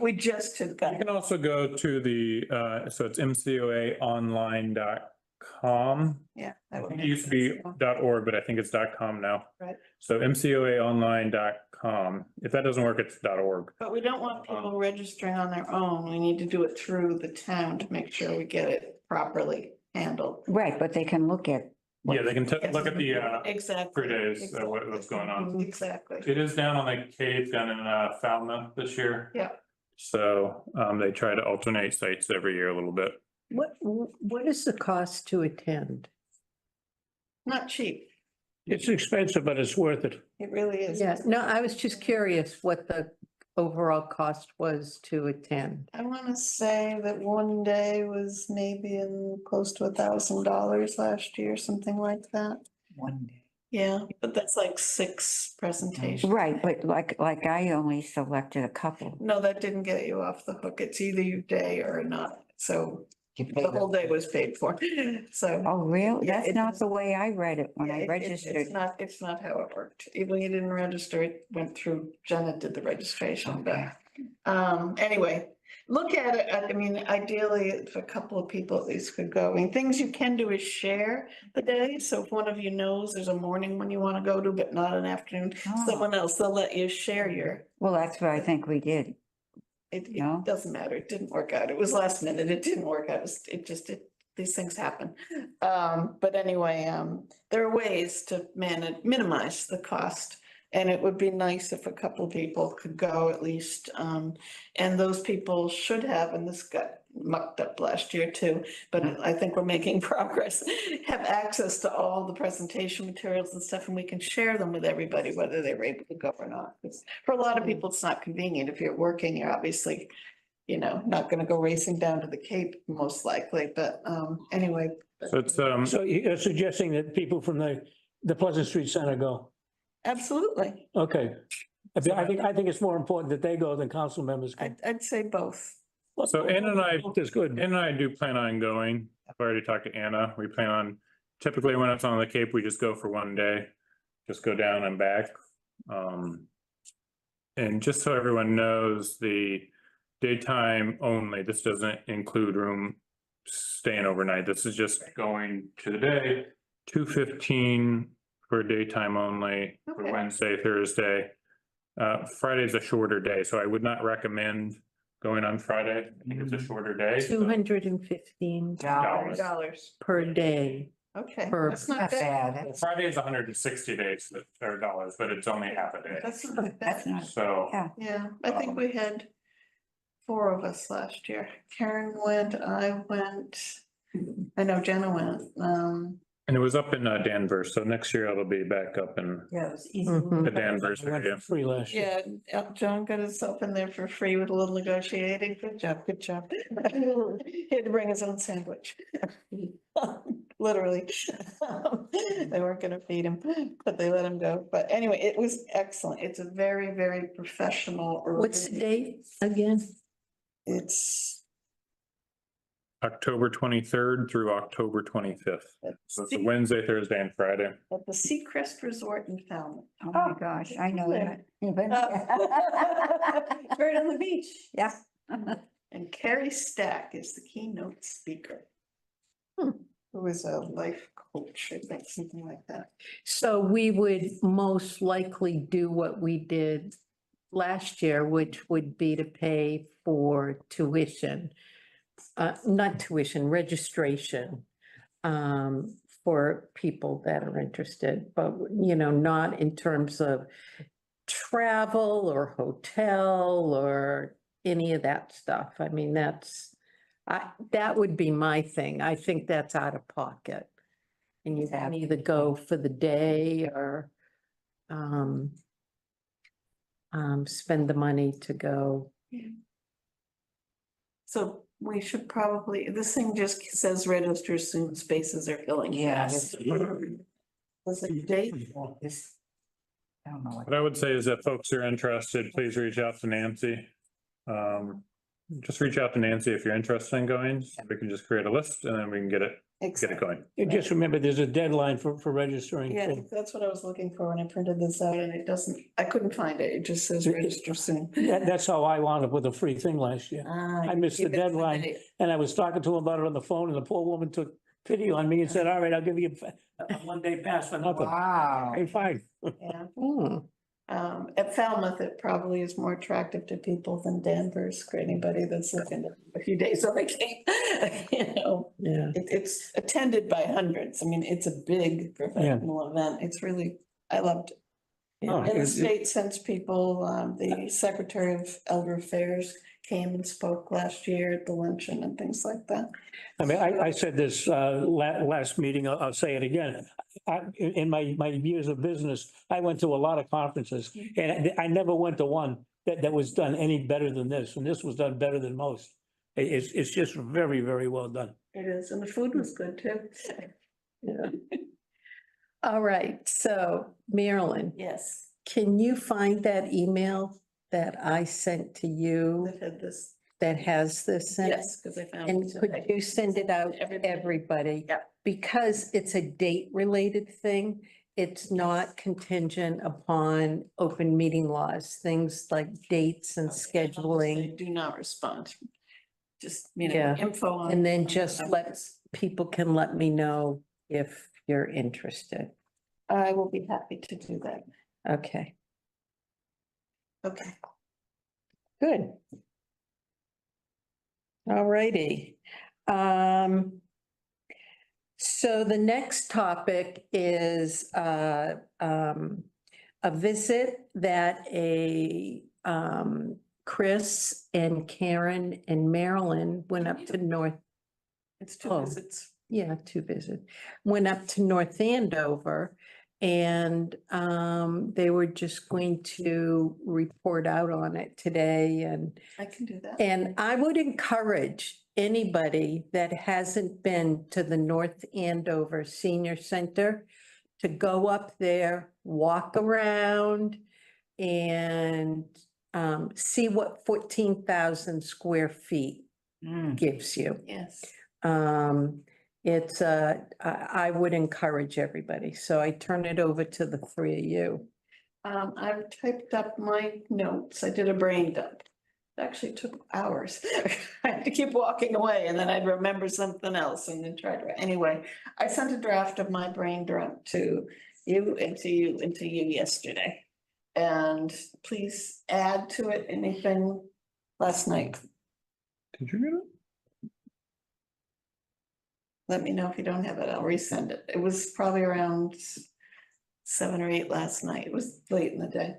We just had you got can also go to the, so it's mcoaonline.com. yeah. that would It make used to be sense. .org, but I think it's .com now. Right. So mcoaonline.com. If that doesn't work, it's .org. But we don't want people registering on their own. We need to do it through the town to make sure we get it properly handled. Right, but they can look at. Yeah, they can look at the, Exactly. 3 days, what's going on. Exactly. It is down on the Cape down in Falmouth this year. Yeah. So they try to alternate sites every year a little bit. What is the cost to attend? Not cheap. It's expensive, but it's worth it. It really is. Yeah, no, I was just curious what the overall cost was to attend. I want to say that one day was maybe in close to $1,000 last year, something like that. One day. Yeah, but that's like 6 presentations. Right, but like I only selected a couple. No, that didn't get you off the hook. It's either your day or not. So You the paid whole day was paid for. So. Oh, really? Yeah, That's it not is. the way I read it when yeah, I registered. It's not how it worked. Even you didn't register, it went through, Jenna did the registration, but. Okay. Anyway, look at it. I mean, ideally, if a couple of people at least could go. I mean, things you can do is share the day. So if one of you knows there's a morning when you want to go to, but not an afternoon, Oh. someone else, they'll let you share your. Well, that's what I think we did. No? It doesn't matter. It didn't work out. It was last minute. It didn't work out. These things happen. But anyway, there are ways to minimize the cost. And it would be nice if a couple of people could go at least, and those people should have, and this got mucked up last year too, but I think we're making progress, have access to all the presentation materials and stuff, and we can share them with everybody, whether they're able to go or not. 'Cause for a lot of people, it's not convenient. If you're working, you're obviously, not gonna go racing down to the Cape, most likely, but, anyway. So it's, So you're suggesting that people from the Pleasant Street Center go? Absolutely. Okay. I think it's more important that they go than council members go. I'd say both. So Anna and I, That's good. Anna and I do plan on going. I've already talked to Anna. We plan on, typically when it's on the Cape, we just go for one day. Just go down and back. And just so everyone knows, the daytime only, this doesn't include room staying overnight. This is just going to the day, 2:15 for daytime only for Okay. Wednesday, Thursday. Friday's a shorter day, so I would not recommend going on Friday. I think it's a shorter day. so- $215 dollars. per day. Okay, Per- that's not Not bad. bad. Friday is 160 days, or dollars, but it's only half a day. That's not That's bad. not, So, yeah. Yeah, I think we had 4 of us last year. Karen went, I went, I know Jenna went, and it was up in Danvers, so next year it'll be back up in Yeah, it was easy. Mhm. the Danvers I went area. for free last year. yeah, John got himself in there for free with a little negotiating. Good job, good job. He had to bring his own sandwich. Literally. They weren't gonna feed him, but they let him go. But anyway, it was excellent. It's a very, very professional. What's the urban- date again? It's. October 23rd through October 25th. So it's a Wednesday, Thursday, and Friday. At the Seacrest Resort in Falmouth. Oh my gosh, I know that. Right on the beach. Yeah. And Carrie Stack is the keynote speaker. Who is a life coach, I think, something like that. So we would most likely do what we did last year, which would be to pay for tuition. Not tuition, registration. For people that are interested, but not in terms of travel or hotel or any of that stuff. I mean, that would be my thing. I think that's out of pocket. And you can either go for the day or spend the money to go. So we should probably, this thing just says register soon, spaces are filling Yeah, fast. this- Was it date? This, I don't know. what- What I would say is that folks are interested, please reach out to Nancy. Just reach out to Nancy if you're interested in going. We can just create a list and then we can get it going. You just remember, there's a deadline for registering. Yeah, that's what I was looking for when I printed this out and it doesn't, I couldn't find it. It just says register soon. That's how I wound up with a free thing last year. I missed the deadline. And I was talking to him about it on the phone and the poor woman took pity on me and said, all right, I'll give you a 1-day pass for nothing. Wow. Okay, fine. Yeah. Hmm. At Falmouth, it probably is more attractive to people than Danvers, for anybody that's looking at a few days on vacation. Yeah. It's attended by hundreds. I mean, it's a big professional event. It's really, I loved it. Oh, And the it- state sends people, the Secretary of Elder Affairs came and spoke last year at the luncheon and things like that. I mean, I said this last meeting, I'll say it again. In my years of business, I went to a lot of conferences and I never went to one that was done any better than this. And this was done better than most. It's just very, very well done. It is, and the food was good too. Yeah. All right, so Marilyn, Yes, can you find that email that I sent to you I've had this, that has this in it? yes, because I found. And it could today. you send it out to Everybody. everybody? Yep. Because it's a date-related thing, it's not contingent upon open meeting laws, things like dates and They scheduling. do not respond. Just, Yeah. info on. And then on just the let numbers. people can let me know if you're interested. I will be happy to do that. Okay, Okay. good. All righty. So the next topic is a visit that Chris and Karen and Marilyn went up to North. It's 2 Oh. visits. Yeah, to visit. Went up to North Andover and they were just going to report out on it today and I can do that. and I would encourage anybody that hasn't been to the North Andover Senior Center to go up there, walk around and see what 14,000 square feet gives you. Yes. I would encourage everybody. So I turn it over to the 3 of you. I've typed up my notes. I did a brain dump. It actually took hours. I had to keep walking away and then I'd remember something else and then try to, anyway. I sent a draft of my brain dump to you and to you yesterday. And please add to it anything last night. Did you get it? Let me know if you don't have it. I'll resend it. It was probably around 7 or 8 last night. It was late in the day.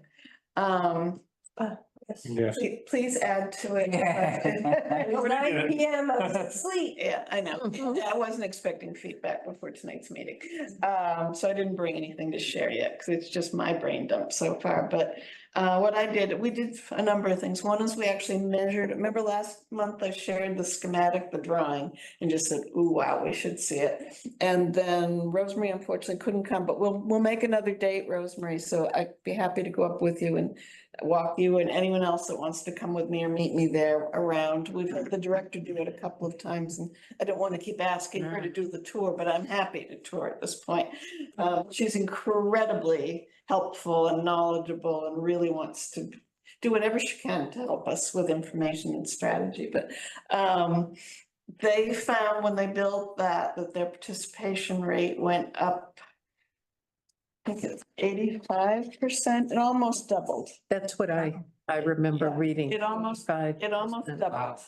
Yes. Please add to it. It was 9 PM, I was asleep. Yeah, I know. I wasn't expecting feedback before tonight's meeting. So I didn't bring anything to share yet because it's just my brain dump so far. But what I did, we did a number of things. One is we actually measured, remember last month I shared the schematic, the drawing, and just said, ooh, wow, we should see it. And then Rosemary unfortunately couldn't come, but we'll make another date, Rosemary. So I'd be happy to go up with you and walk you and anyone else that wants to come with me or meet me there around. We've had the director do it a couple of times and I don't want to keep asking her to do the tour, but I'm happy to tour at this point. She's incredibly helpful and knowledgeable and really wants to do whatever she can to help us with information and strategy. But they found when they built that their participation rate went up, I think it's 85%. It almost doubled. That's what I remember Yeah, reading. It almost 5%. doubled.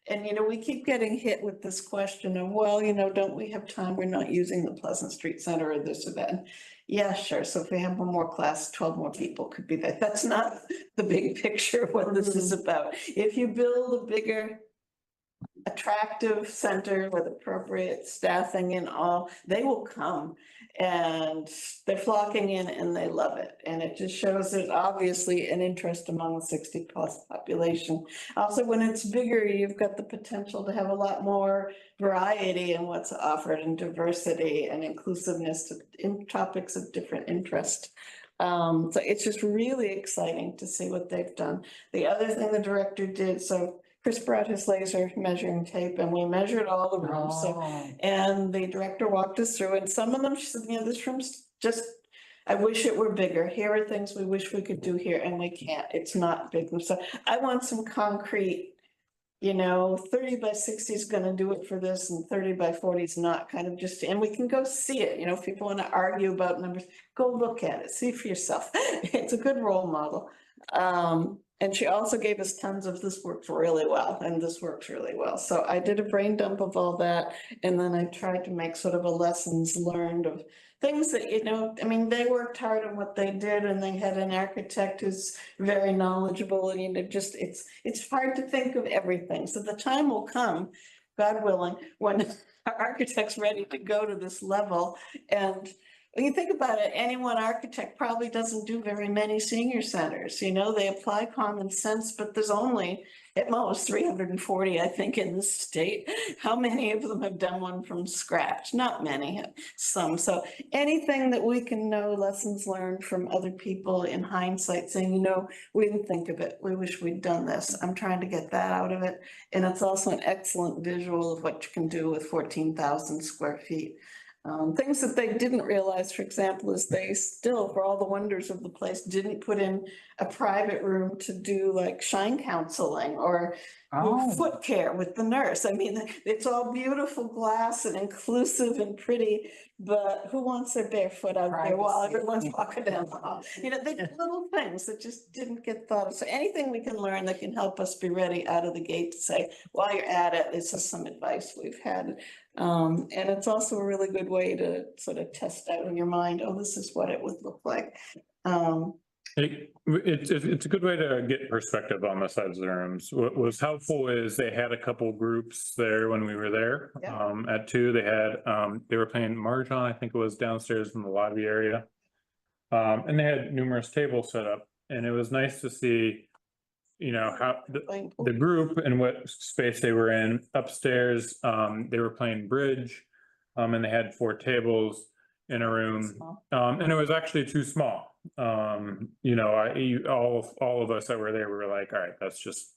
And, we keep getting hit with this question of, well, don't we have time? We're not using the Pleasant Street Center or this or that. And yeah, sure. So if we have one more class, 12 more people could be there. That's not the big picture of what this is about. If you build a bigger, attractive center with appropriate staffing and all, they will come. And they're flocking in and they love it. And it just shows that obviously an interest among the 60+ population. Also, when it's bigger, you've got the potential to have a lot more variety in what's offered and diversity and inclusiveness in topics of different interest. So it's just really exciting to see what they've done. The other thing the director did, so Chris brought his laser measuring tape and we measured all the rooms. So, and the director walked us through and some of them, she said, this room's just, I wish it were bigger. Here are things we wish we could do here and we can't. It's not big. So I want some concrete, 30 by 60 is gonna do it for this and 30 by 40 is not, kind of just, and we can go see it. If people want to argue about numbers, go look at it, see for yourself. It's a good role model. And she also gave us tons of this works really well, and this works really well. So I did a brain dump of all that. And then I tried to make sort of a lessons learned of things that, they worked hard on what they did and they had an architect who's very knowledgeable and, it's hard to think of everything. So the time will come, God willing, when our architect's ready to go to this level. And when you think about it, any one architect probably doesn't do very many senior centers, they apply common sense, but there's only at most 340, I think, in the state. How many of them have done one from scratch? Not many, some. So anything that we can know, lessons learned from other people in hindsight, saying, we didn't think of it. We wish we'd done this. I'm trying to get that out of it. And it's also an excellent visual of what you can do with 14,000 square feet. Things that they didn't realize, for example, is they still, for all the wonders of the place, didn't put in a private room to do like shine counseling or foot care with the nurse. It's all beautiful glass and inclusive and pretty, but who wants their barefoot out there while everyone's walking down the hall? They little things that just didn't get thought of. So anything we can learn that can help us be ready out of the gate to say, while you're at it, this is some advice we've had. And it's also a really good way to sort of test out in your mind, this is what it would look like. It's a good way to get perspective on the size of the rooms. What was helpful is they had a couple groups there when we were there. Yeah. At 2, they were playing Mahjong, I think it was downstairs in the lobby area. And they had numerous tables set up and it was nice to see, how the group and what space they were in. Upstairs, they were playing bridge, and they had 4 tables in a room, and it was actually too small. All of us that were there, we were like, all right, that's just,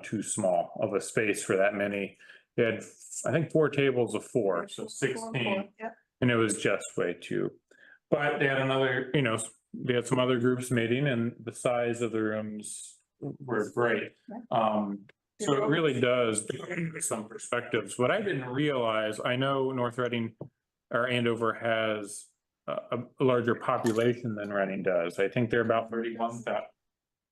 too small of a space for that many. They had, I think, 4 tables of 4, so 16, Yeah. and it was just way too. But they had another, we had some other groups meeting and the size of the rooms were great. So it really does give some perspectives. What I didn't realize, I know North Reading or Andover has a larger population than Reading does. I think they're about 31,000.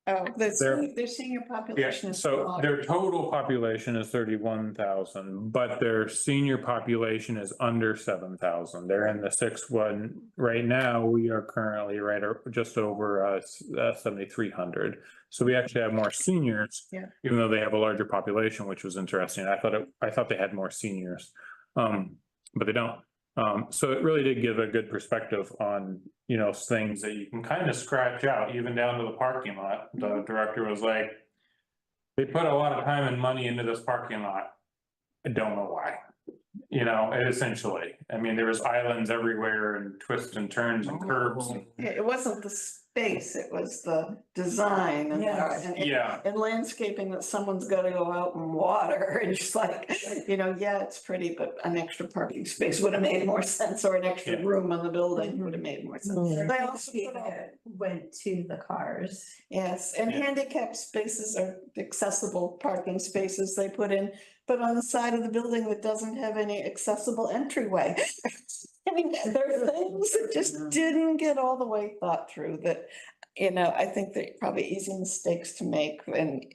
Oh, They're- their senior Yeah, population is. so smaller. their total population is 31,000, but their senior population is under 7,000. They're in the 6-1. Right now, we are currently just over 7,300. So we actually have more seniors. Yeah. Even though they have a larger population, which was interesting. I thought they had more seniors. But they don't. So it really did give a good perspective on, you know, things that you can kind of scratch out, even down to the parking lot. The director was like, they put a lot of time and money into this parking lot. I don't know why. You know, essentially, I mean, there was islands everywhere and twists and turns and curbs. Yeah, it wasn't the space, it was the design and, Yeah. and landscaping that someone's gotta go out and water and just like, you know, yeah, it's pretty, but an extra parking space would have made more sense, or an extra Yeah. room on the building would have made more sense. Mhm. But I also put out- Went to the cars. Yes, and Yeah. handicap spaces are accessible parking spaces they put in, but on the side of the building that doesn't have any accessible entryway. I mean, there are things that just didn't get all the way thought through that, you know, I think they're probably easy mistakes to make and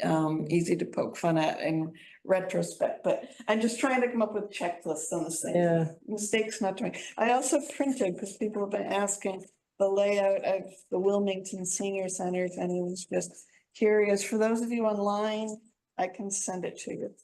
easy to poke fun at in retrospect, but I'm just trying to come up with checklists on this thing. Yeah. Mistakes not to make. I also printed, because people have been asking, the layout of the Wilmington Senior Centers, and I was just curious. For those of you online, I can send it to you,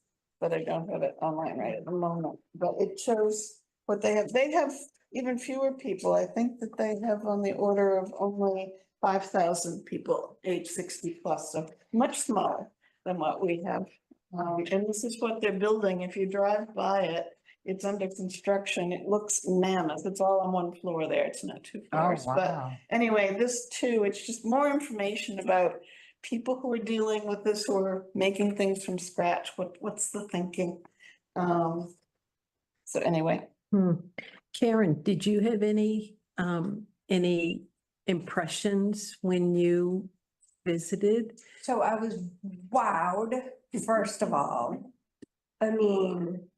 but I don't have it online right at the moment. But it shows what they have. They have even fewer people. I think that they have on the order of only 5,000 people age 60 plus, so much smaller than what we have. And this is what they're building. If you drive by it, it's under construction. It looks mammoth. It's all on one floor there. It's not 2 Oh, floors, but wow. anyway, this too, it's just more information about people who are dealing with this, who are making things from scratch. What's the thinking? So anyway, Karen, did you have any impressions when you visited? So I was wowed, first of all. I mean,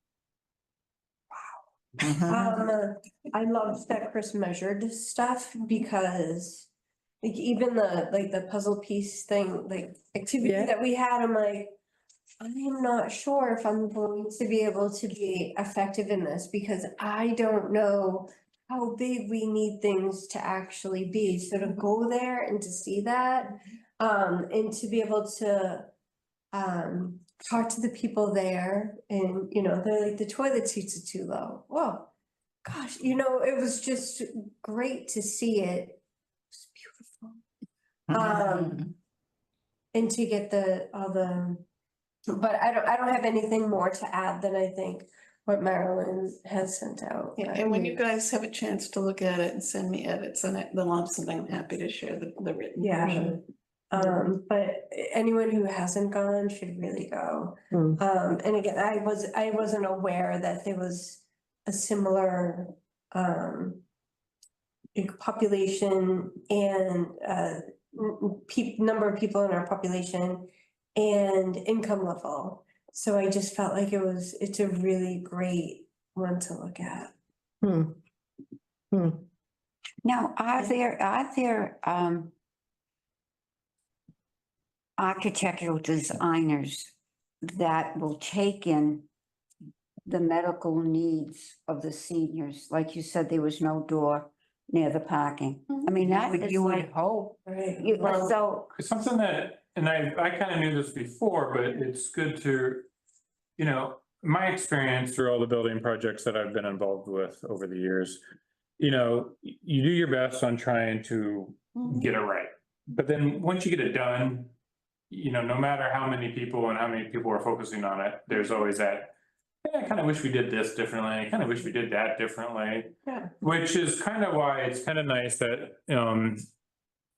I loved that Chris measured stuff because like even the puzzle piece thing, like activity Yeah. that we had, I'm like, I'm not sure if I'm going to be able to be effective in this because I don't know how big we need things to actually be. So to go there and to see that, and to be able to talk to the people there and, you know, they're like, the toilet seats are too low. Whoa, gosh, you know, it was just great to see it. It was beautiful. And to get but I don't have anything more to add than I think what Marilyn has sent out. yeah, and when you guys have a chance to look at it and send me edits on it, then I'll have something. I'm happy to share the written Yeah. version. But anyone who hasn't gone should really go. And again, I wasn't aware that there was a similar population and number of people in our population and income level. So I just felt like it's a really great one to look at. Now, are there architectural designers that will take in the medical needs of the seniors? Like you said, there was no door near the parking. I mean, that is You would like, hope. Right. so, It's something that, and I kind of knew this before, but it's good to, you know, my experience through all the building projects that I've been involved with over the years, you know, you do your best on trying to get it right. But then once you get it done, you know, no matter how many people and how many people are focusing on it, there's always that, I kind of wish we did this differently. I kind of wish we did that differently. Yeah. Which is kind of why it's kind of nice that,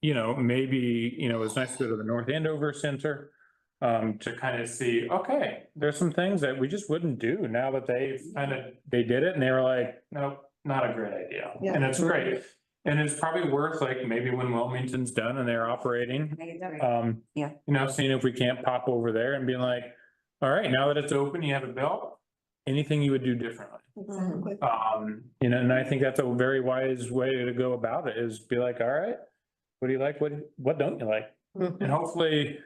you know, maybe, you know, it's nice to go to the North Andover Center to kind of see, okay, there's some things that we just wouldn't do now that they did it and they were like, nope, not a great idea. Yeah. And it's great. And it's probably worth like maybe when Wilmington's done and they're operating, Yeah. you know, seeing if we can't pop over there and being like, all right, now that it's open, you have it built, anything you would do differently. Exactly. You know, and I think that's a very wise way to go about it is be like, all right, what do you like? What don't you like? And hopefully,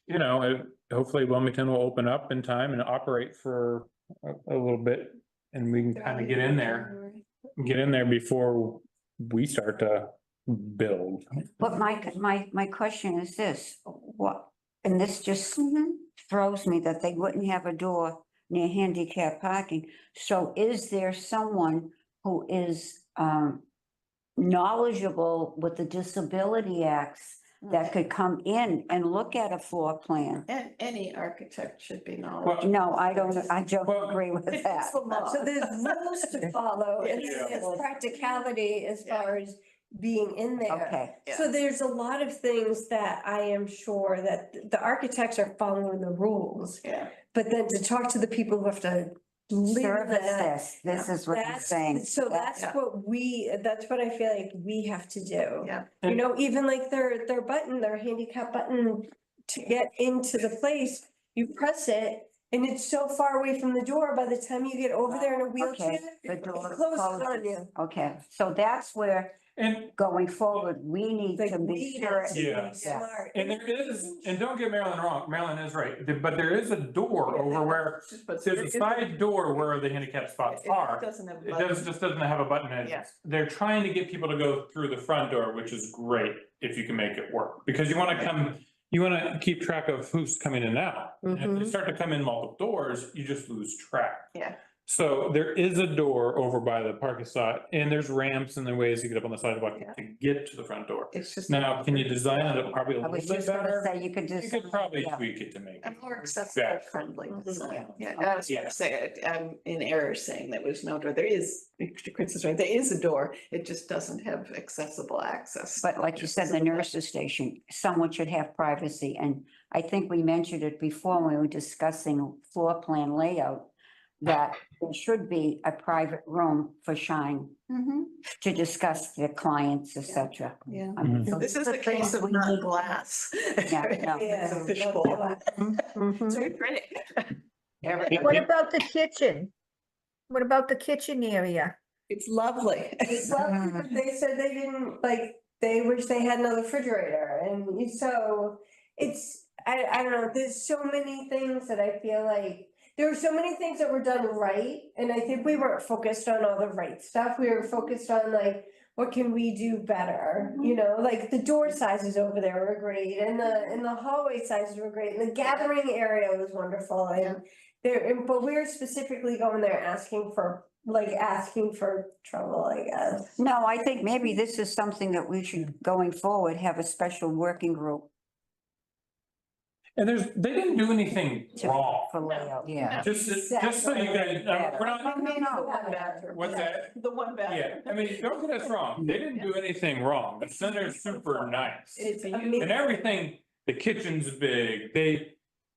you know, hopefully Wilmington will open up in time and operate for a little bit. And we can kind of get in there before we start to build. But my question is this, what, and this just throws me that they wouldn't have a door near handicap parking. So is there someone who is knowledgeable with the Disability Acts that could come in and look at a floor plan? And any architect should be knowledgeable. No, I don't agree with It's that. the law. So there's rules to follow and Yeah. there's practicality as far as being in there. Okay, So there's a lot of things that I am sure that the architects are following the rules, Yeah. but then to talk to the people who have to live service that. this is what I'm saying. So that's Yeah. that's what I feel like we have to do. Yeah. You know, even like their button, their handicap button to get into the place, you press it and it's so far away from the door, by the time you get over there in a wheelchair, Okay, the it door closes on closes. you. Okay, so that's where And going forward, we need Like to be we sure. have to Yeah. be smart. And there is, and don't get Marilyn wrong, Marilyn is right, but there is a door over where, But there's a side door where the handicap spots are. Doesn't have. It just doesn't have a button in it. Yeah. They're trying to get people to go through the front door, which is great if you can make it work, because you wanna you wanna keep track of who's coming in and out. And if they start to come in multiple doors, you just lose track. Yeah. So there is a door over by the parking lot and there's ramps and there are ways to get up on the sidewalk Yeah. to get to the front door. It's just. Now, can you design it probably a I was little bit just gonna better? say, you could You just. could probably yeah. tweak it to make A it. more accessible, Yeah. friendly design. Yeah, Okay. I was gonna say, I'm in error saying there was no door. There is, Chris is right, there is a door. It just doesn't have accessible access. But like you said, the nurse's station, someone should have privacy, and I think we mentioned it before when we were discussing floor plan layout. That there should be a private room for Shine Mhm, to discuss their clients, et cetera. yeah. I mean, so This is these a are case things of we not need. glass. Yeah, no. It's a Yeah. fishbowl. It's very pretty. What about the kitchen? What about the kitchen area? It's lovely. It's lovely, but they said they didn't, like, they wish they had another refrigerator, and so it's, I don't know, there's so many things that I feel like. There were so many things that were done right, and I think we weren't focused on all the right stuff, we were focused on like, what can we do better? You know, like the door sizes over there were great, and the hallway sizes were great, and the gathering area was wonderful, and but we were specifically going there asking for trouble, I guess. No, I think maybe this is something that we should, going forward, have a special working group And they didn't do anything to, wrong. for layout. Yeah. Just so you guys, we're not, Maybe the one bathroom. what's that? The one bathroom. Yeah, I mean, don't get us wrong, they didn't do anything wrong, the center's super nice. It's And amazing. everything, the kitchen's big,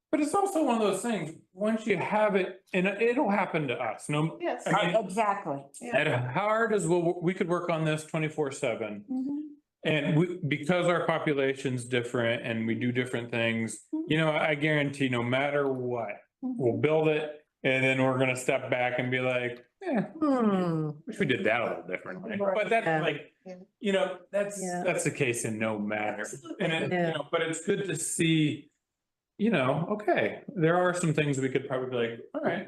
but it's also one of those things, once you have it, and it'll happen to us, no. Yes. I mean, Exactly. as hard as we could work on this 24/7. Mhm. And because our population's different and we do different things, you know, I guarantee no matter what, we'll build it. And then we're gonna step back and be like, wish we did that a little differently. But that's Yeah. like, Yeah. you know, Yeah. that's the case in no matter. And it, Yeah. you know, but it's good to see, you know, okay, there are some things we could probably be like, all right,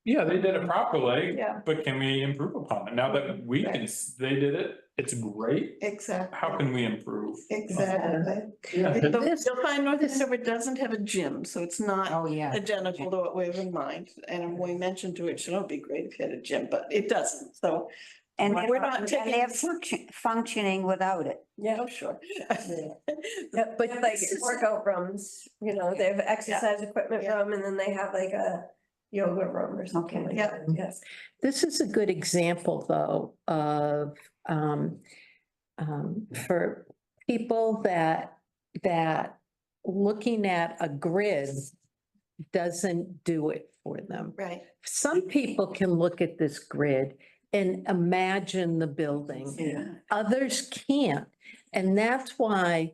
yeah, they did it properly. Yeah. But can we improve upon it? Now that we can, they did it, it's great. Exactly. How can we improve? Exactly. Yeah. You'll find North Andover doesn't have a gym, so it's not Oh, yeah. identical to what we have in mind. And we mentioned to it, it'd be great if you had a gym, but it doesn't, so. And We're not and taking- they're functioning without it. Yeah, sure. Yeah, but like workout rooms, you know, they have exercise equipment Yeah. room and then they have like a yoga room or something like Yeah. that, yes. This is a good example, though, of, for people that looking at a grid doesn't do it for them. Right. Some people can look at this grid and imagine the building. Yeah. Others can't. And that's why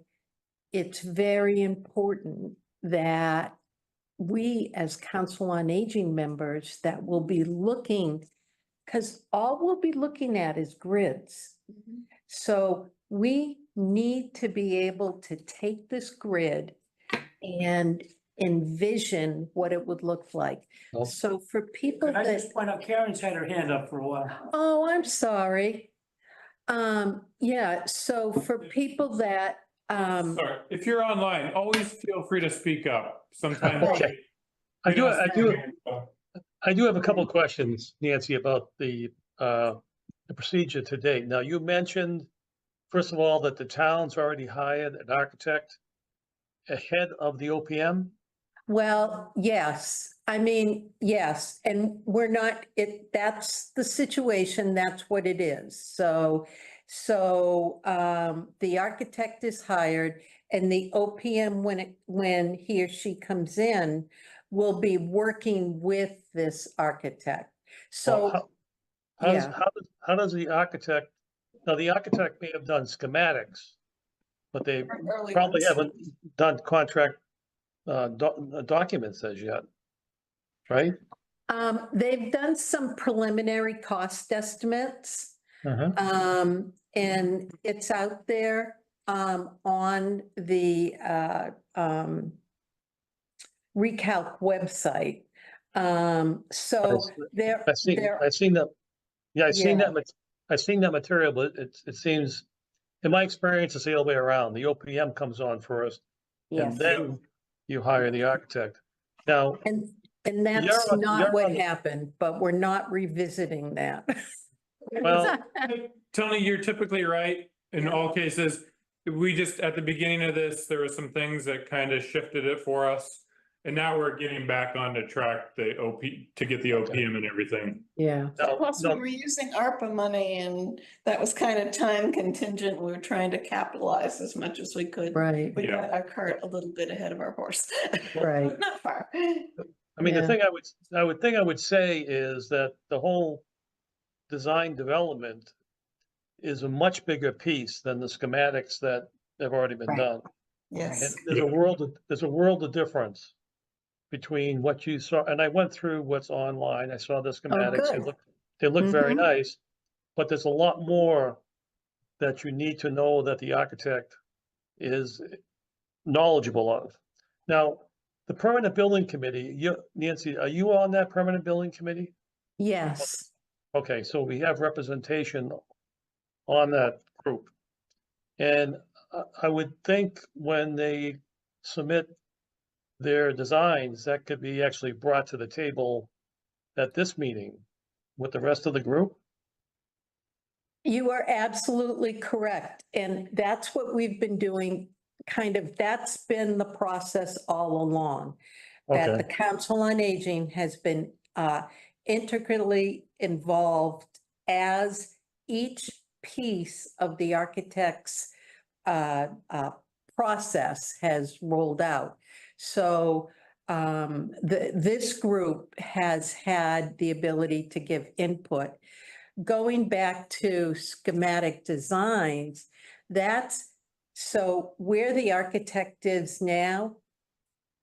it's very important that we as Council on Aging members that will be looking, because all we'll be looking at is grids. So we need to be able to take this grid and envision what it would look like. Well- So for people Could I that, just point out, Karen's had her hand up for a while. oh, I'm sorry. Yeah, so for people that, Sorry, if you're online, always feel free to speak up. Sometimes. Okay. I do have a couple of questions, Nancy, about the procedure to date. Now, you mentioned, first of all, that the town's already hired an architect ahead of the OPM. well, yes, I mean, yes, and we're not, that's the situation, that's what it is. So, the architect is hired and the OPM, when he or she comes in, will be working with this architect. Well, So, how yeah. how does the architect, now the architect may have done schematics, but they Early probably ones. haven't done contract documents as yet, right? They've done some preliminary cost estimates. And it's out there, on the, Recalc website. So there, I've seen that. Yeah, Yeah. I've seen that material, but it seems, in my experience, it's the other way around. The OPM comes on first, and Yes. then you hire the architect. Now, and that's You're- not you're what on the- happened, but we're not revisiting that. well, Tony, you're typically right in all cases. We just, at the beginning of this, there were some things that kind of shifted it for us. And now we're getting back on the track, the to get the OPM and everything. Yeah. no, Plus, we no, were using ARPA money and that was kind of time contingent. We were trying to capitalize as much as we could. Right, We Yeah. got our cart a little bit ahead of our horse. right. Not far. I mean, the Yeah. thing I would say is that the whole design development is a much bigger piece than the schematics that have already been Right. done. And Yes. there's a world of difference between what you saw, and I went through what's online. I saw the schematics. good. They look very Mhm. nice, but there's a lot more that you need to know that the architect is knowledgeable of. Now, the permanent building committee, Nancy, are you on that permanent building committee? Yes, Okay, so we have representation on that group. And I would think when they submit their designs, that could be actually brought to the table at this meeting with the rest of the group. you are absolutely correct. And that's what we've been doing, kind of, that's been the process all along. That the Okay, Council on Aging has been integrally involved as each piece of the architect's process has rolled out. So this group has had the ability to give input. Going back to schematic designs, that's, so where the architect is now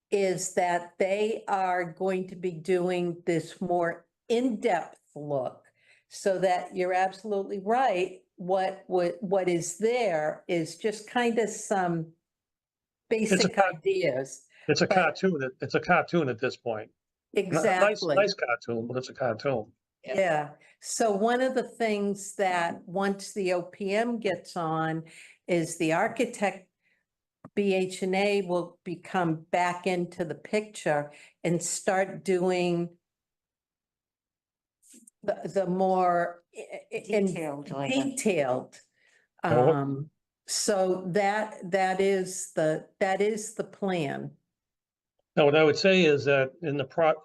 is that they are going to be doing this more in-depth look. So that you're absolutely right, what is there is just kind of some basic ideas. it's a but- cartoon, it's a cartoon at this point. Exactly. Nice cartoon, but it's a cartoon. Yeah, so one of the things that once the OPM gets on is the architect, BH&A will become back into the picture and start doing the more Detailed, like a- detailed. Oh. So that is the plan. Now, what I would say is that in the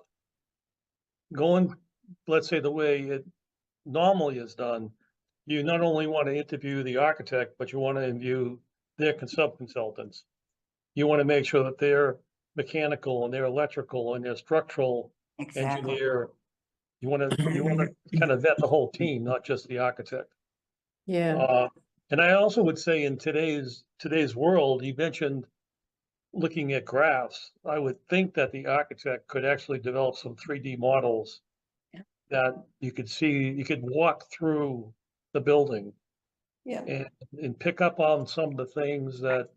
going, let's say the way it normally is done, you not only want to interview the architect, but you want to interview their sub-consultants. You want to make sure that their mechanical and their electrical and their structural Exactly. engineer You want to kind of vet the whole team, not just the architect. Yeah, And I also would say in today's world, you mentioned looking at graphs. I would think that the architect could actually develop some 3D models Yeah. that you could see, you could walk through the building Yeah. and pick up on some of the things that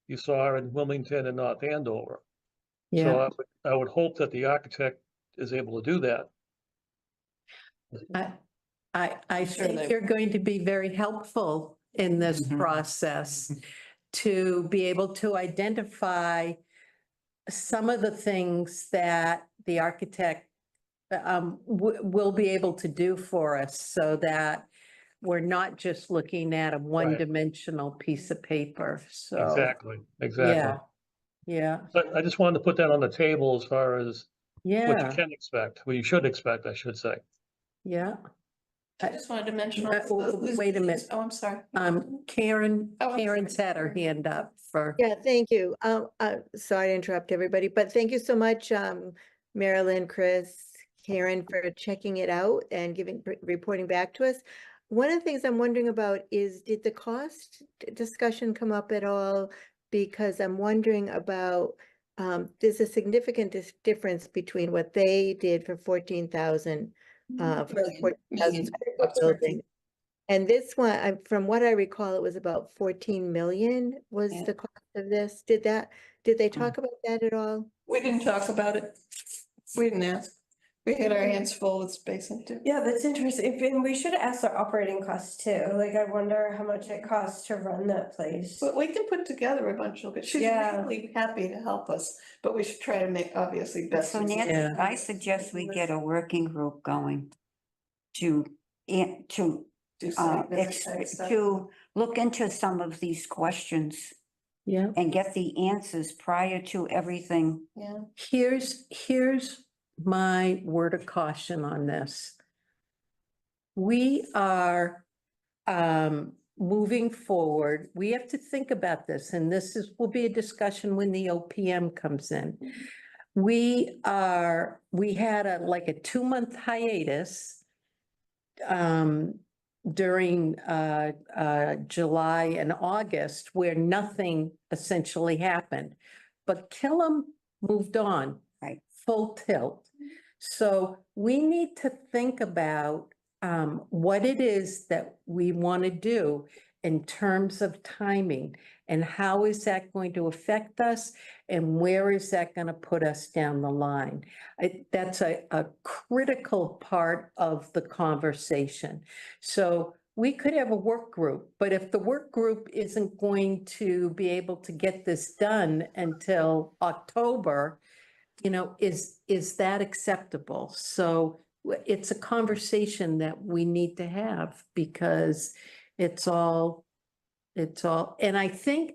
you saw in Wilmington and North Andover. yeah. So I would hope that the architect is able to do that. I Sure think they- you're going to be very helpful in this Mhm. process to be able to identify some of the things that the architect will be able to do for us so that we're not just looking at a one-dimensional piece of paper, so. Exactly, Yeah, exactly. yeah, But I just wanted to put that on the table as far as what you yeah, can expect, what you should expect, I should say. yeah. I just wanted to mention. Wait a minute. Oh, I'm sorry. Karen, Oh, I'm Karen's sorry. had her hand up for. Yeah, thank you. Sorry to interrupt everybody, but thank you so much, Marilyn, Chris, Karen, for checking it out and reporting back to us. One of the things I'm wondering about is, did the cost discussion come up at all? Because I'm wondering about, there's a significant difference between what they did for 14,000, for Million. 14,000 square foot building. And this one, from what I recall, it was about 14 million was Yeah. the cost of this. Did they talk about that at all? We didn't talk about it. We didn't ask. We had our hands full with space and too. Yeah, that's interesting. And we should ask their operating costs too. Like, I wonder how much it costs to run that place. But we can put together a bunch of, she's Yeah. really happy to help us, but we should try to make obviously best. So use of- Nancy, Yeah. I suggest we get a working group going to do site visits ex- type stuff. to look into some of these questions Yeah. and get the answers prior to everything. Yeah. Here's my word of caution on this. We are moving forward. We have to think about this, and will be a discussion when the OPM comes in. We had like a 2-month hiatus during July and August where nothing essentially happened. But Killam moved on. Right. Full tilt. So we need to think about what it is that we want to do in terms of timing and how is that going to affect us and where is that going to put us down the line? That's a critical part of the conversation. So we could have a work group, but if the work group isn't going to be able to get this done until October, is that acceptable? So it's a conversation that we need to have because it's all, and I think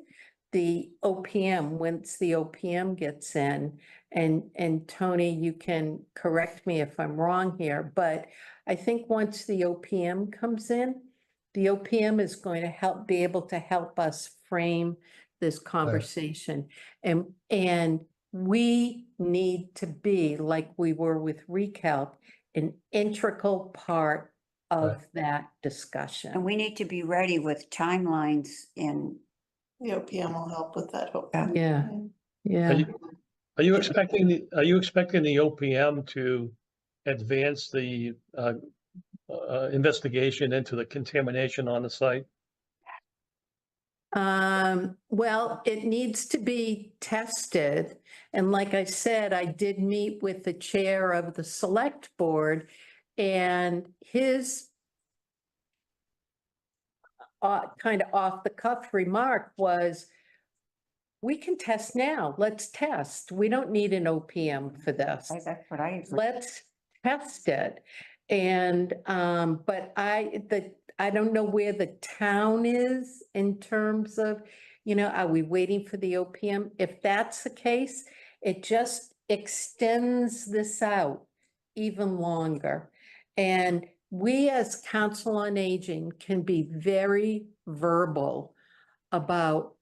the OPM, once the OPM gets in, and Tony, you can correct me if I'm wrong here, but I think once the OPM comes in, the OPM is going to be able to help us frame this conversation. And we need to be, like we were with Recalc, an integral part of that discussion. And we need to be ready with timelines and The OPM will help with that, hopefully. Yeah, Are yeah. you expecting the OPM to advance the investigation into the contamination on the site? Well, it needs to be tested. And like I said, I did meet with the chair of the select board and his kind of off the cuff remark was, we can test now. Let's test. We don't need an OPM for this. that's what I agree. Let's test it. And, but I don't know where the town is in terms of, are we waiting for the OPM? If that's the case, it just extends this out even longer. And we as Council on Aging can be very verbal about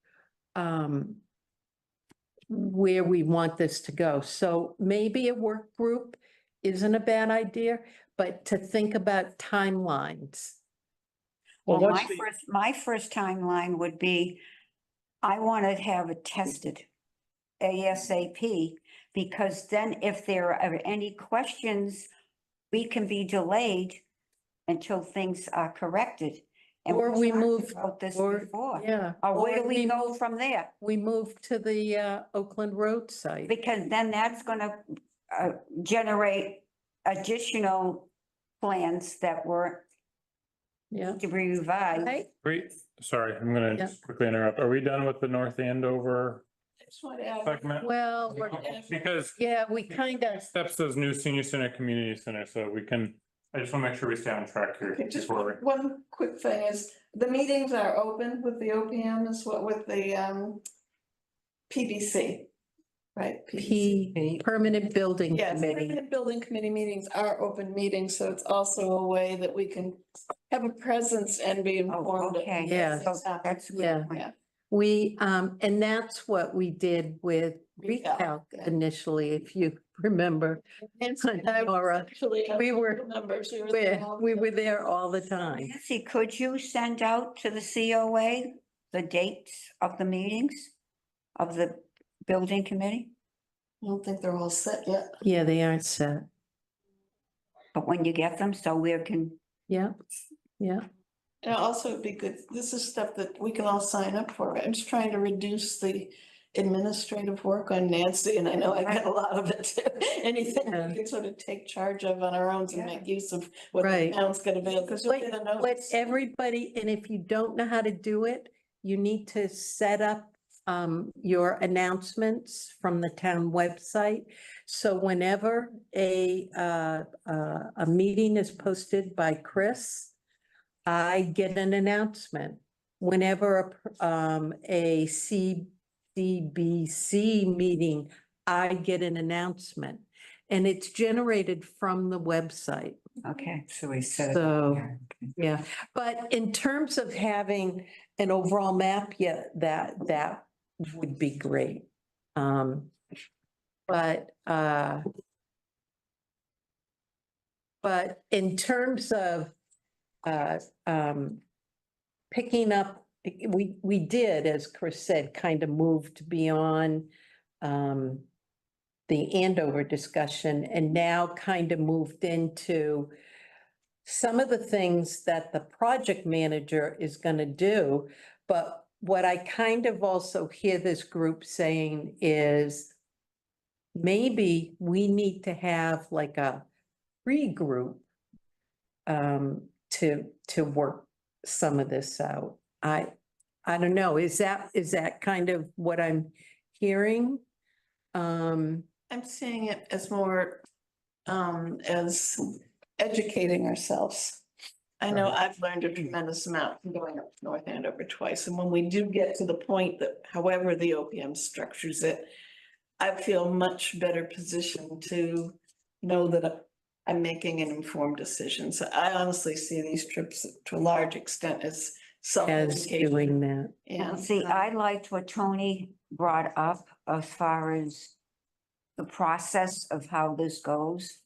where we want this to go. So maybe a work group isn't a bad idea, but to think about timelines. Well, Well, what's the, my first timeline would be, I want to have it tested ASAP, because then if there are any questions, we can be delayed until things are corrected. And Or we talked move, about this or, before. yeah. Or where or do we go from there? We move to the Oakland Road site. Because then that's gonna generate additional plans that were Yeah. to be revised. Right? Great, sorry, I'm gonna Yeah. just quickly interrupt. Are we done with the North Andover I just want to add. segment? Well, Because yeah, we kind of, steps those new senior center, community center, so we can, I just want to make sure we stay on track here. Okay, just before we- one quick thing is, the meetings are open with the OPM as what with the PBC, right? Permanent Building Yes, Committee. permanent building committee meetings are open meetings, so it's also a way that we can have a presence and be informed. of okay. Yeah. what's So happening. that's a good Yeah. point. Yeah. We, and that's what we did with Recalc, Recalc yeah. initially, if you remember. Nancy and I Nora, actually we were- members. We were there all the time. Nancy, could you send out to the COA the dates of the meetings of the building committee? I don't think they're all set yet. Yeah, they aren't set. But when you get them, so we can, Yeah, yeah. And also it'd be good, this is stuff that we can all sign up for. I'm just trying to reduce the administrative work on Nancy, and I know I get a lot of it too. Anything Yeah. we can sort of take charge of on our own to make use of what the Right. town's gonna be, because you'll get a Let notice. everybody, and if you don't know how to do it, you need to set up your announcements from the town website. So whenever a meeting is posted by Chris, I get an announcement. Whenever a CDBC meeting, I get an announcement. And it's generated from the website. okay, so we set it. So, here. yeah, but in terms of having an overall map, yeah, that would be great. But in terms of picking up, we did, as Chris said, kind of moved beyond the Andover discussion and now kind of moved into some of the things that the project manager is gonna do. But what I kind of also hear this group saying is maybe we need to have like a pre-group to work some of this out. I don't know. Is that kind of what I'm hearing? I'm seeing it as more as educating ourselves. I know I've learned a tremendous amount from going up to North Andover twice, and when we do get to the point that however the OPM structures it, I feel much better positioned to know that I'm making an informed decision. So I honestly see these trips to a large extent as As self-education. doing that. And See, I liked what Tony brought up as far as the process of how this goes.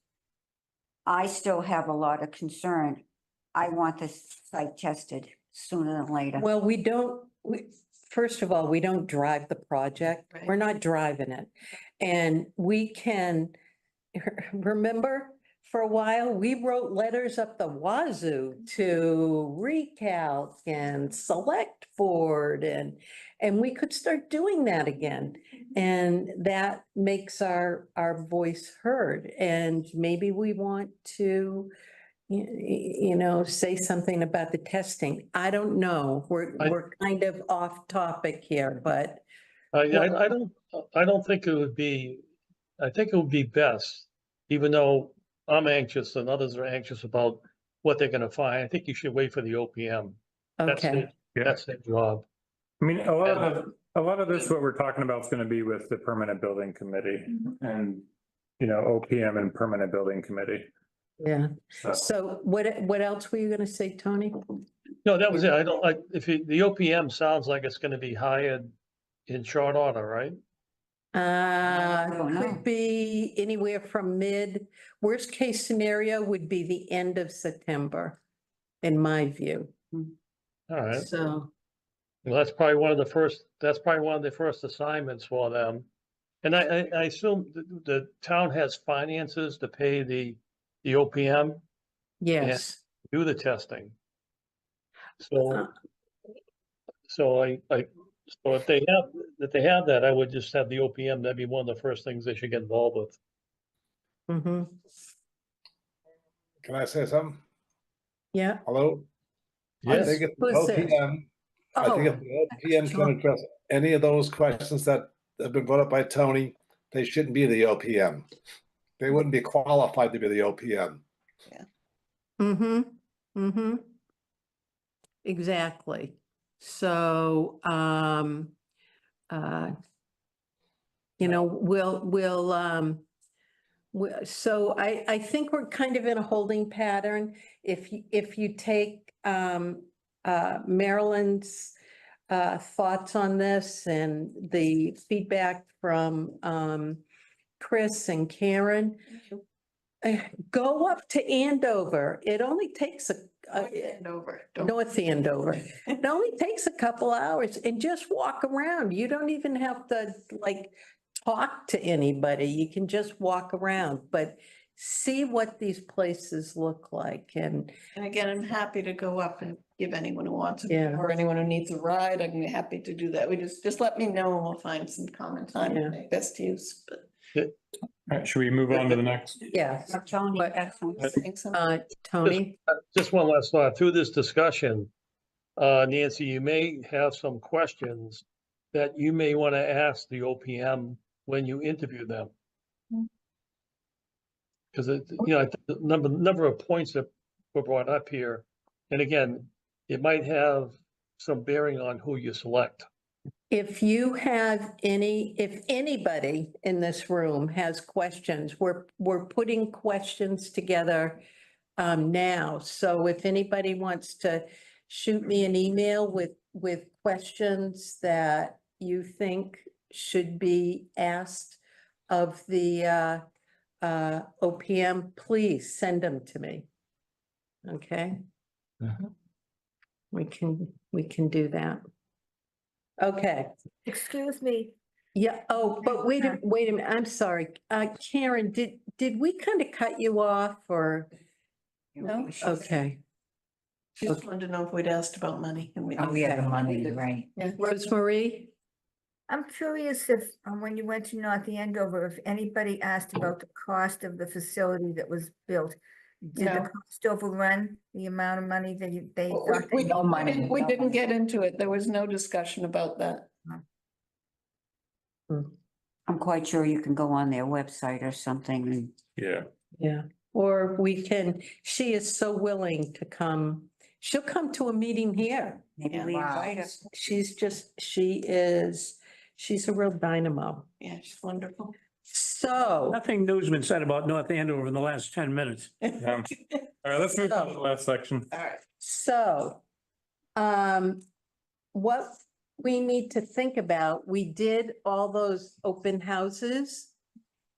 I still have a lot of concern. I want this site tested sooner than later. Well, first of all, we don't drive the project. Right. We're not driving it. And we can, remember, for a while, we wrote letters up the wazoo to Recalc and Select Board and we could start doing that again. And that makes our voice heard. And maybe we want to, say something about the testing. I don't know. We're kind of off topic here, but I don't think it would be, I think it would be best, even though I'm anxious and others are anxious about what they're gonna find. I think you should wait for the OPM. That's okay. That's their job. I mean, a lot of this, what we're talking about is gonna be with the permanent building committee and, OPM and permanent building committee. Yeah. So, So what else were you gonna say, Tony? No, that was it. I don't like, the OPM sounds like it's gonna be hired in short order, right? don't know. Could be anywhere from worst case scenario would be the end of September, in my view. All right. So, Well, that's probably one of the first assignments for them. And I assume the town has finances to pay the OPM, yes. do the testing. Uh, So if they have that, I would just have the OPM, that'd be one of the first things they should get involved with. mhm. Can I say something? Yeah. Hello? I Yes. think if the Who's this? OPM, I think if Oh, the OPM sure. can address any of those questions that have been brought up by Tony, they shouldn't be the OPM. They wouldn't be qualified to be the OPM. mm-hmm, mm-hmm. Exactly. So, so I think we're kind of in a holding pattern. If you take, Marilyn's, thoughts on this and the feedback from, Chris and Karen, go up to Andover. It only takes North Andover. It only takes a couple hours and just walk around. You don't even have to like talk to anybody. You can just walk around, but see what these places look like and And again, I'm happy to go up and give anyone who wants it, Yeah. or anyone who needs a ride, I'm happy to do that. We just let me know and we'll find some common time Yeah. to make best use, but. All right, should we move on to the next? yeah. Tony, But, excellent. saying something. Tony, Just one last thought, through this discussion, Nancy, you may have some questions that you may want to ask the OPM when you interview them. Because I think the number of points that were brought up here, and again, it might have some bearing on who you select. if anybody in this room has questions, we're putting questions together now. So if anybody wants to shoot me an email with questions that you think should be asked of the OPM, please send them to me. Okay? We can do that. Okay. Excuse me, Yeah, oh, but wait a minute, I'm sorry. Karen, did we kind of cut you off or? No. Okay, She just wanted to know if we'd asked about money and we. Oh, yeah, the money, right. Rosemary? I'm curious if, when you went to North Andover, if anybody asked about the cost of the facility that was built. Did the No. cost overrun the amount of money that they We- thought? We they No needed? money. we didn't get into it. There was no discussion about that. I'm quite sure you can go on their website or something and Yeah. Yeah, or she is so willing to come. She'll come to a meeting here. maybe Yeah. we Wow. invite her. She's a real dynamo. Yeah, she's wonderful. So, Nothing new's been said about North Andover in the last 10 minutes. All right, let's move on to the last section. All right. So, what we need to think about, we did all those open houses.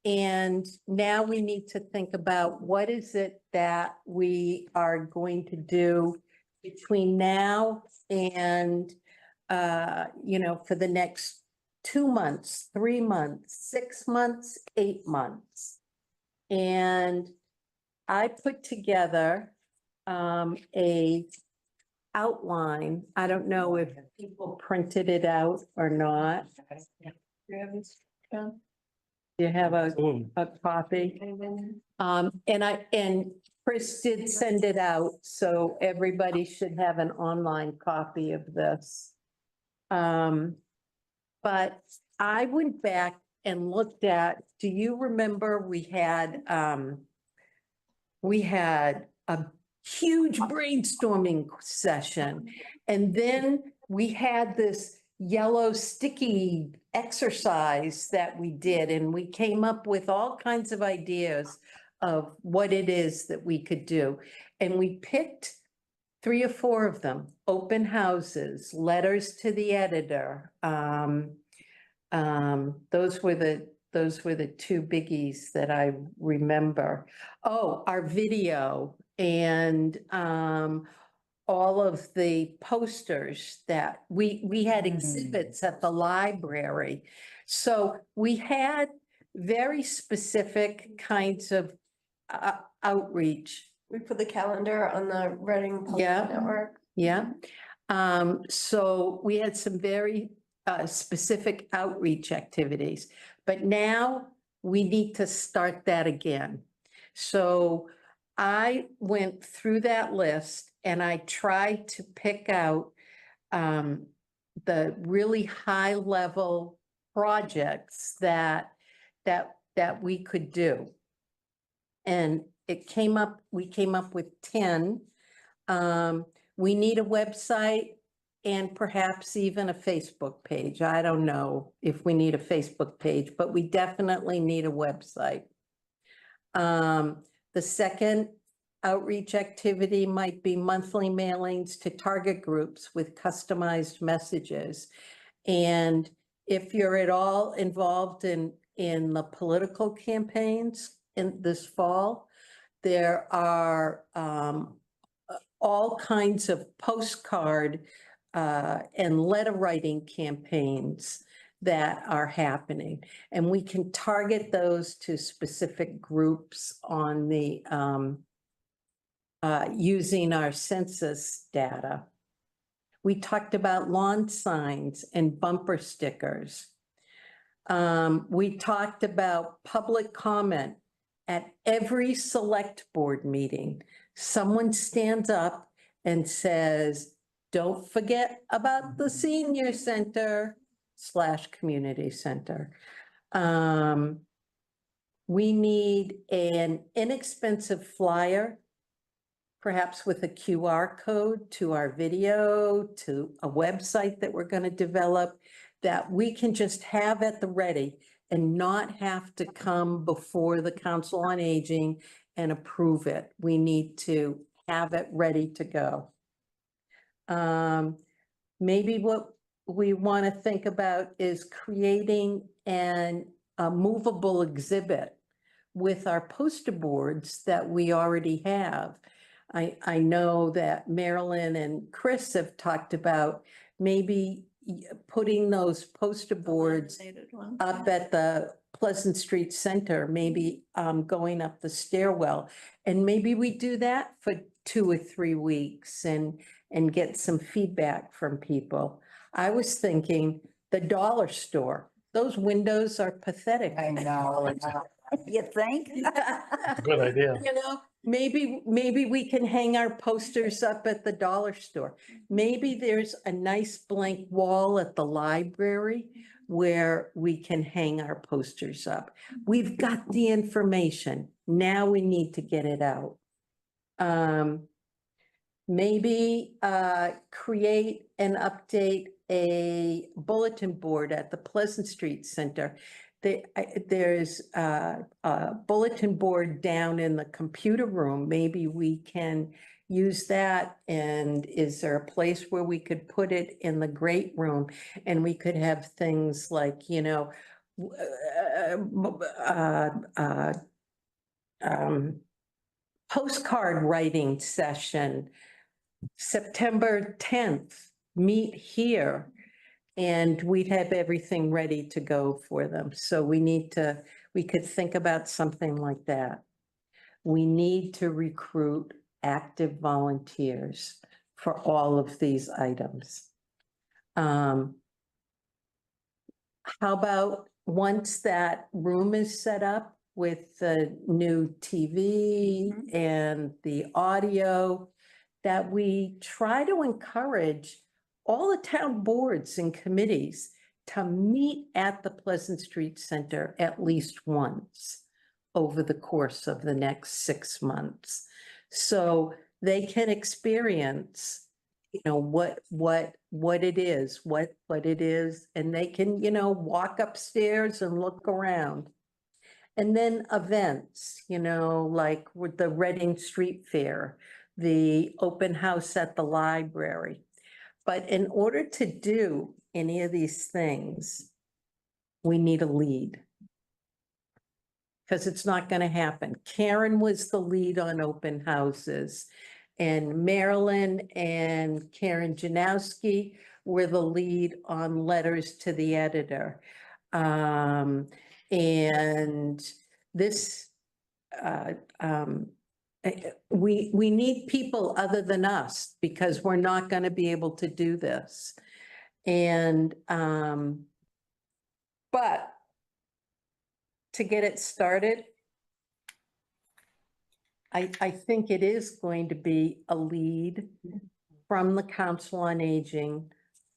And now we need to think about what is it that we are going to do between now and, for the next 2 months, 3 months, 6 months, 8 months. And I put together a outline. I don't know if people printed it out or not. You have this, John? Do you have a Oh, copy? Anything? And Chris did send it out, so everybody should have an online copy of this. But I went back and looked at, do you remember we had a huge brainstorming session? And then we had this yellow sticky exercise that we did, and we came up with all kinds of ideas of what it is that we could do. And we picked 3 or 4 of them: open houses, letters to the editor, Those were the two biggies that I remember. Oh, our video and all of the posters that we had exhibits at the library. So we had very specific kinds of outreach. We put the calendar on the Reading Public Yeah. Network. Yeah. So we had some very specific outreach activities, but now we need to start that again. So I went through that list and I tried to pick out the really high level projects that we could do. And we came up with 10. We need a website and perhaps even a Facebook page. I don't know if we need a Facebook page, but we definitely need a website. The second outreach activity might be monthly mailings to target groups with customized messages. And if you're at all involved in the political campaigns in this fall, there are all kinds of postcard and letter writing campaigns that are happening. And we can target those to specific groups on the using our census data. We talked about lawn signs and bumper stickers. We talked about public comment at every select board meeting. Someone stands up and says, don't forget about the senior center / community center. We need an inexpensive flyer, perhaps with a QR code to our video, to a website that we're going to develop, that we can just have at the ready and not have to come before the Council on Aging and approve it. We need to have it ready to go. Maybe what we want to think about is creating a movable exhibit with our poster boards that we already have. I know that Marilyn and Chris have talked about maybe putting those poster boards Laminated one. up at the Pleasant Street Center, maybe going up the stairwell. And maybe we do that for 2 or 3 weeks and get some feedback from people. I was thinking the dollar store, those windows are pathetic. I know. You think? Good idea. You know, maybe we can hang our posters up at the dollar store. Maybe there's a nice blank wall at the library where we can hang our posters up. We've got the information. Now we need to get it out. Maybe create and update a bulletin board at the Pleasant Street Center. There's a bulletin board down in the computer room. Maybe we can use that. And is there a place where we could put it in the great room? And we could have things like, you know, postcard writing session, September 10th, meet here. And we'd have everything ready to go for them. So we could think about something like that. We need to recruit active volunteers for all of these items. How about once that room is set up with the new TV and the audio, that we try to encourage all the town boards and committees to meet at the Pleasant Street Center at least once over the course of the next 6 months. So they can experience, you know, what it is, and they can, you know, walk upstairs and look around. And then events, you know, like with the Reading Street Fair, the open house at the library. But in order to do any of these things, we need a lead. Because it's not gonna happen. Karen was the lead on open houses. And Marilyn and Karen Janowski were the lead on letters to the editor. And this, we need people other than us because we're not gonna be able to do this. And, but to get it started, I think it is going to be a lead from the Council on Aging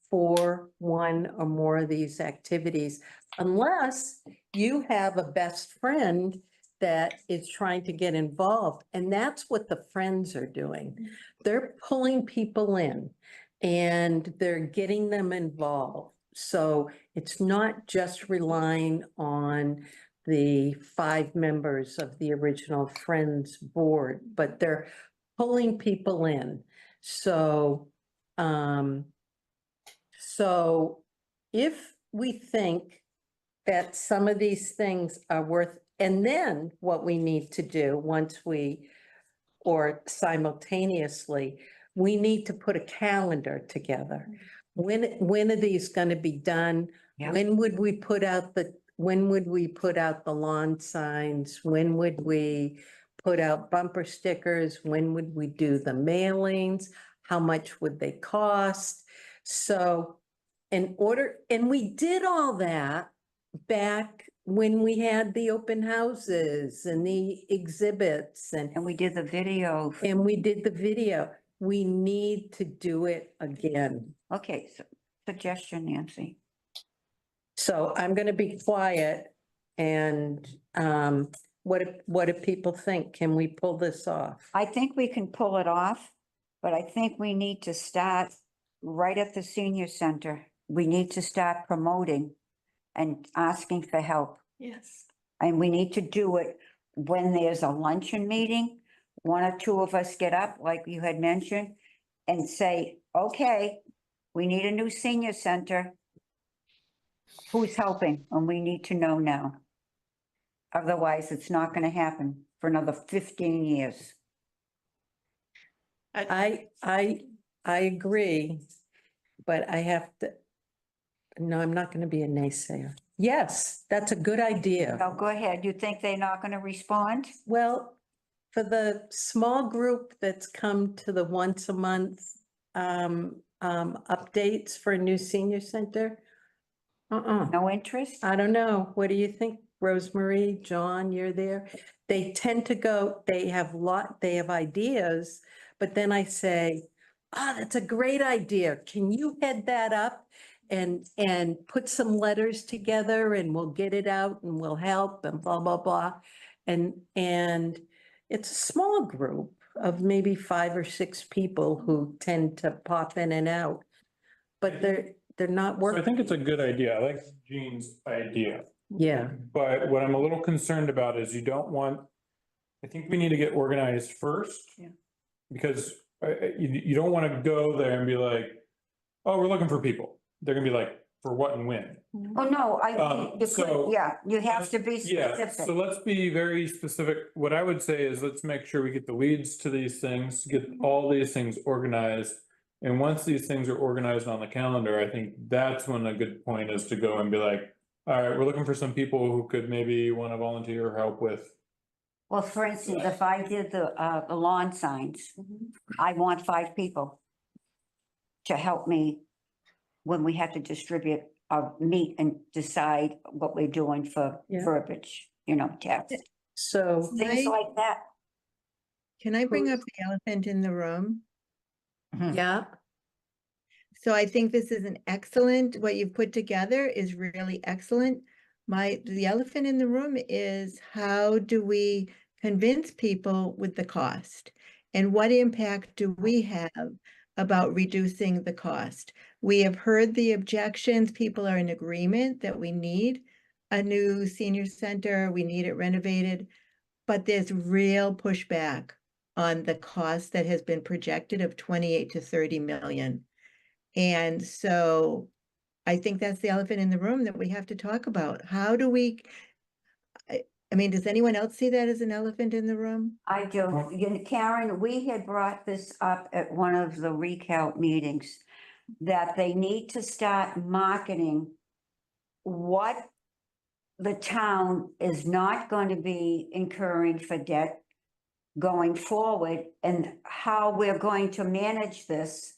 for one or more of these activities, unless you have a best friend that is trying to get involved. And that's what the Friends are doing. They're pulling people in and they're getting them involved. So it's not just relying on the 5 members of the original Friends board, but they're pulling people in. So, so if we think that some of these things are worth, and then what we need to do once we, or simultaneously, we need to put a calendar together. When are these gonna be done? Yep. When would we put out the lawn signs? When would we put out bumper stickers? When would we do the mailings? How much would they cost? So and we did all that back when we had the open houses and the exhibits And we did the video. and we did the video. We need to do it again. Okay, so suggestion, Nancy. So I'm gonna be quiet and what do people think? Can we pull this off? I think we can pull it off, but I think we need to start right at the senior center. We need to start promoting and asking for help. Yes. And we need to do it when there's a luncheon meeting. 1 or 2 of us get up, like you had mentioned, and say, okay, we need a new senior center. Who's helping? And we need to know now. Otherwise, it's not gonna happen for another 15 years. I agree, but I have to, no, I'm not gonna be a naysayer. Yes, that's a good idea. Now, go ahead. You think they're not gonna respond? Well, for the small group that's come to the once a month updates for a new senior center. No interest? I don't know. What do you think, Rosemary, John, you're there? They tend to go, they have ideas, but then I say, that's a great idea. Can you head that up and put some letters together and we'll get it out and we'll help and blah, blah, blah. And it's a small group of maybe 5 or 6 people who tend to pop in and out. But they're not So I working. think it's a good idea. I like Jean's idea. Yeah, But what I'm a little concerned about is you don't want, I think we need to get organized first. Yeah. Because you don't want to go there and be like, oh, we're looking for people. They're gonna be like, for what and when? Oh, no, you so- could, yeah, you have to be Yeah, so specific. let's be very specific. What I would say is let's make sure we get the leads to these things, get all these things organized. And once these things are organized on the calendar, I think that's when a good point is to go and be like, all right, we're looking for some people who could maybe want to volunteer or help with. Well, for instance, if I did the lawn signs, I want 5 people to help me when we have to distribute or meet and decide what we're doing for Yeah. verbiage, text, so, things Right. like that. Can I bring up the elephant in the room? yeah, So I think this is an excellent, what you've put together is really excellent. The elephant in the room is how do we convince people with the cost? And what impact do we have about reducing the cost? We have heard the objections. People are in agreement that we need a new senior center, we need it renovated, but there's real pushback on the cost that has been projected of 28 to 30 million. And so I think that's the elephant in the room that we have to talk about. How do we? I mean, does anyone else see that as an elephant in the room? I do. Karen, we had brought this up at one of the recount meetings, that they need to start marketing what the town is not going to be incurring for debt going forward, and how we're going to manage this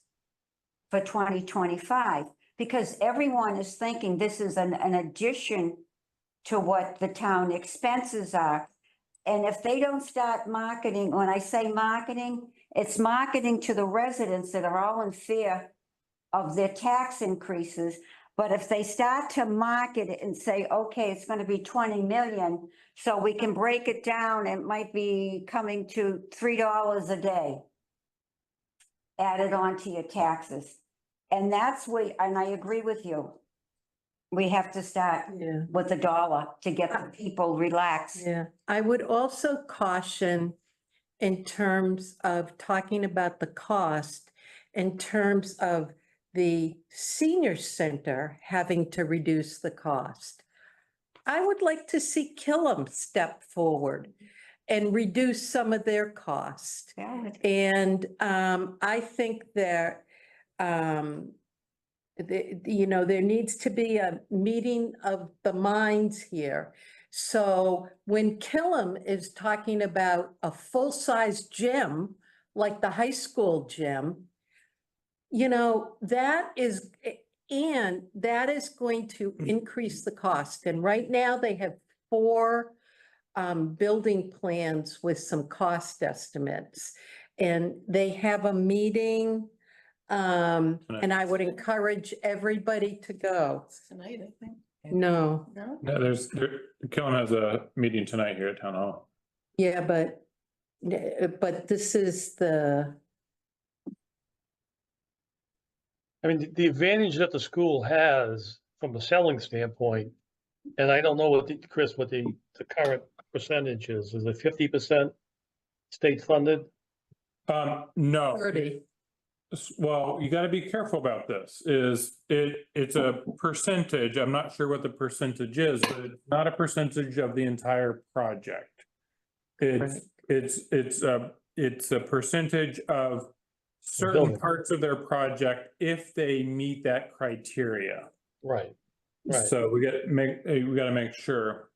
for 2025, because everyone is thinking this is an addition to what the town expenses are. And if they don't start marketing, when I say marketing, it's marketing to the residents that are all in fear of their tax increases. But if they start to market it and say, okay, it's gonna be 20 million, so we can break it down, it might be coming to $3 a day added on to your taxes. And that's what, and I agree with you. We have to start Yeah. with the dollar to get the people relaxed. Yeah, I would also caution in terms of talking about the cost, in terms of the senior center having to reduce the cost. I would like to see Killam step forward and reduce some of their cost. Valid. And I think that there needs to be a meeting of the minds here. So when Killam is talking about a full-size gym, like the high school gym, that is going to increase the cost. And right now they have 4 building plans with some cost estimates. And they have a meeting, and I would encourage everybody to go. Tonight, I think. No, No? No, Killam has a meeting tonight here at Town Hall. yeah, but this is I mean, the advantage that the school has from a selling standpoint, and I don't know what Chris, what the current percentage is it 50% state funded? No. 30. Well, you gotta be careful about this, it's a percentage, I'm not sure what the percentage is, but it's not a percentage of the entire project. It's a percentage of certain Building. parts of their project if they meet that criteria. Right. Right. So we gotta make sure.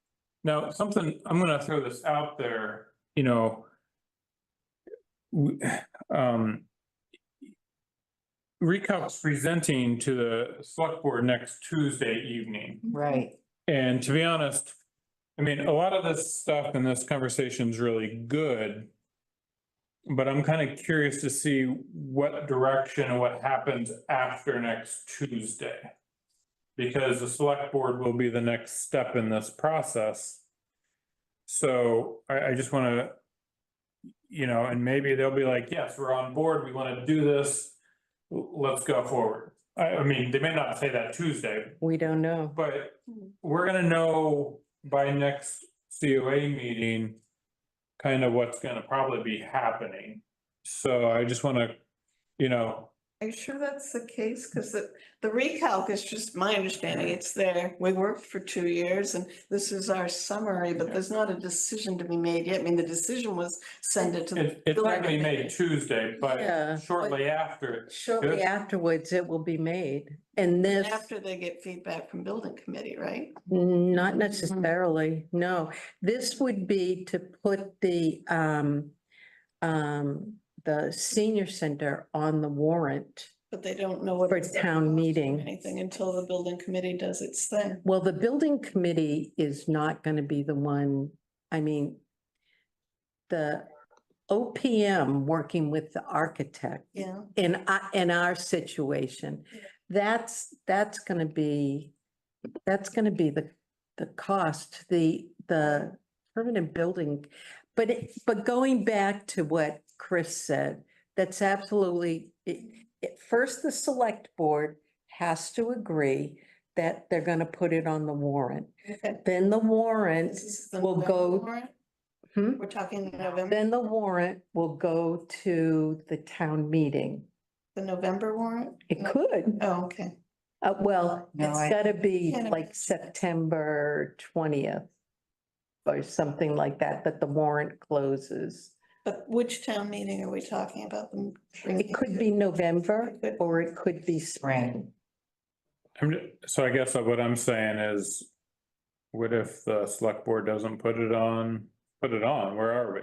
Now, I'm gonna throw this out there, Recalc's presenting to the select board next Tuesday evening. Right. And to be honest, I mean, a lot of this stuff in this conversation is really good. But I'm kind of curious to see what direction and what happens after next Tuesday. Because the select board will be the next step in this process. So I just want to, and maybe they'll be like, yes, we're on board, we want to do this. Let's go forward. I mean, they may not say that Tuesday, We don't know. but we're gonna know by next COA meeting kind of what's gonna probably be happening. So I just wanna, Are you sure that's the case? Because the recalc is just my understanding. It's there. We worked for 2 years and this is our summary, but there's not a decision to be made yet. I mean, the decision was send it to the. it's not gonna be building made committee. Tuesday, but Yeah, shortly after. Shortly afterwards, it will be made. And this, After they get feedback from building committee, right? not necessarily, no. This would be to put the senior center on the warrant. But they don't know what. For it's gonna town cost or meeting. Anything until the building committee does its thing. Well, the building committee is not going to be the one, I mean, the OPM working with the architect Yeah. in our situation, that's going to be the cost, the permanent building. But going back to what Chris said, that's absolutely, first, the select board has to agree that they're gonna put it on the warrant. Okay. Then the warrant This is the will November go, warrant? Hmm? We're talking November, then the warrant will go to the town meeting. the November warrant? It could. Oh, okay. Well, No, it's I- gotta be Can't like September 20th or something like that, that the warrant closes. But which town meeting are we talking about them? It could be November It could- or it could be spring. So I guess what I'm saying is, what if the select board doesn't put it on, where are we?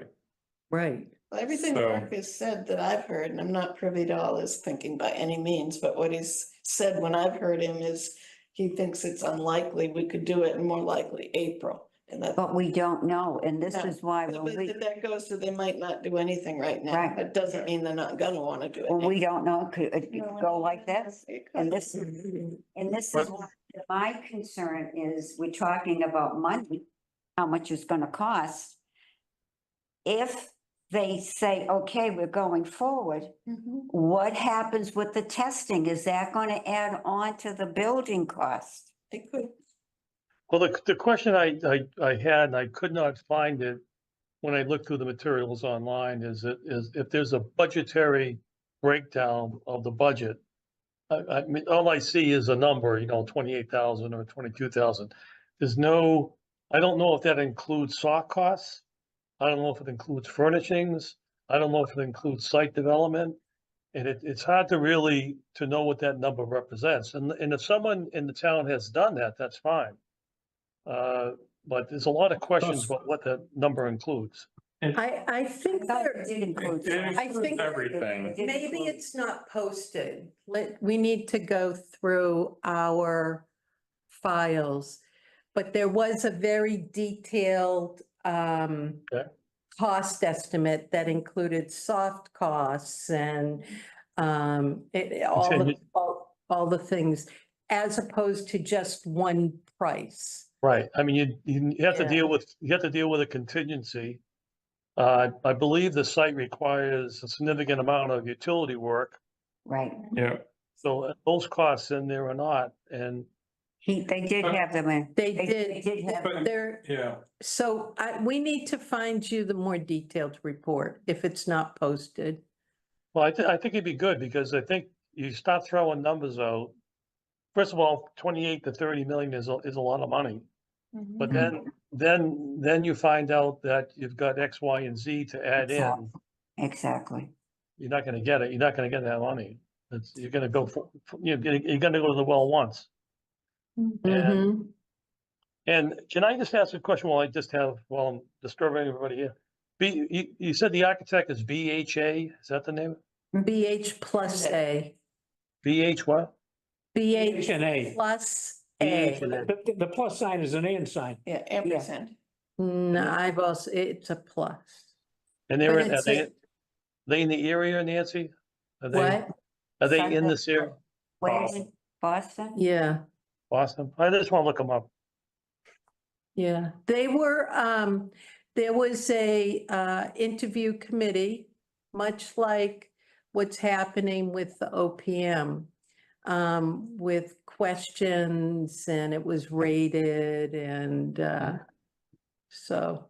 Right. Everything So- Mark has said that I've heard, and I'm not privy to all his thinking by any means, but what he's said when I've heard him is he thinks it's unlikely we could do it, and more likely April. And that, But we don't know, and this No, is why but when we, that goes to they might not do anything right now. Right. It doesn't mean they're not gonna wanna do it. when we now. don't know, it could go like this. It And could. this, and this is why my concern is, we're talking about money, how much it's gonna cost. If they say, okay, we're going forward, Mhm. what happens with the testing? Is that gonna add on to the building cost? It could. Well, the question I had, and I could not find it when I looked through the materials online, is if there's a budgetary breakdown of the budget. I mean, all I see is a number, 28,000 or 22,000. There's no, I don't know if that includes soft costs. I don't know if it includes furnishings. I don't know if it includes site development. And it's hard to really, to know what that number represents. And if someone in the town has done that, that's fine. But there's a lot of questions about what that number includes. I think thought there, it did include. It I think- everything. It did maybe include- it's not posted. We need to go through our files. But there was a very detailed Okay. cost estimate that included soft costs and all the things, as opposed to just one price. Right, I mean, you have to Yeah. deal with a contingency. I believe the site requires a significant amount of utility work, Right, Yeah, so those costs in there or not, and they did have them in. They They did, did have but them. there, yeah. so we need to find you the more detailed report if it's not posted. well, I think it'd be good, because I think you start throwing numbers out. First of all, 28 to 30 million is a lot of money, Mhm. but then you find out that you've got X, Y, and Z to add in. Exactly. You're not gonna get it, you're not gonna get that money. You're gonna go you're gonna go to the well once. Mhm. And can I just ask a question while I'm disturbing everybody here? You said the architect is BHA, is that the name? BH plus A, BH what? BH And A. plus BH A. and A. The plus sign is an and sign. Yeah, ampersand. No, I've also, it's a plus. And But are it's a- they in the area, Nancy? What? Are they in this area, Where is it? Boston? Yeah, Boston? I just wanna look them up. yeah. They were, there was a interview committee, much like what's happening with the OPM. With questions, and it was rated, and so.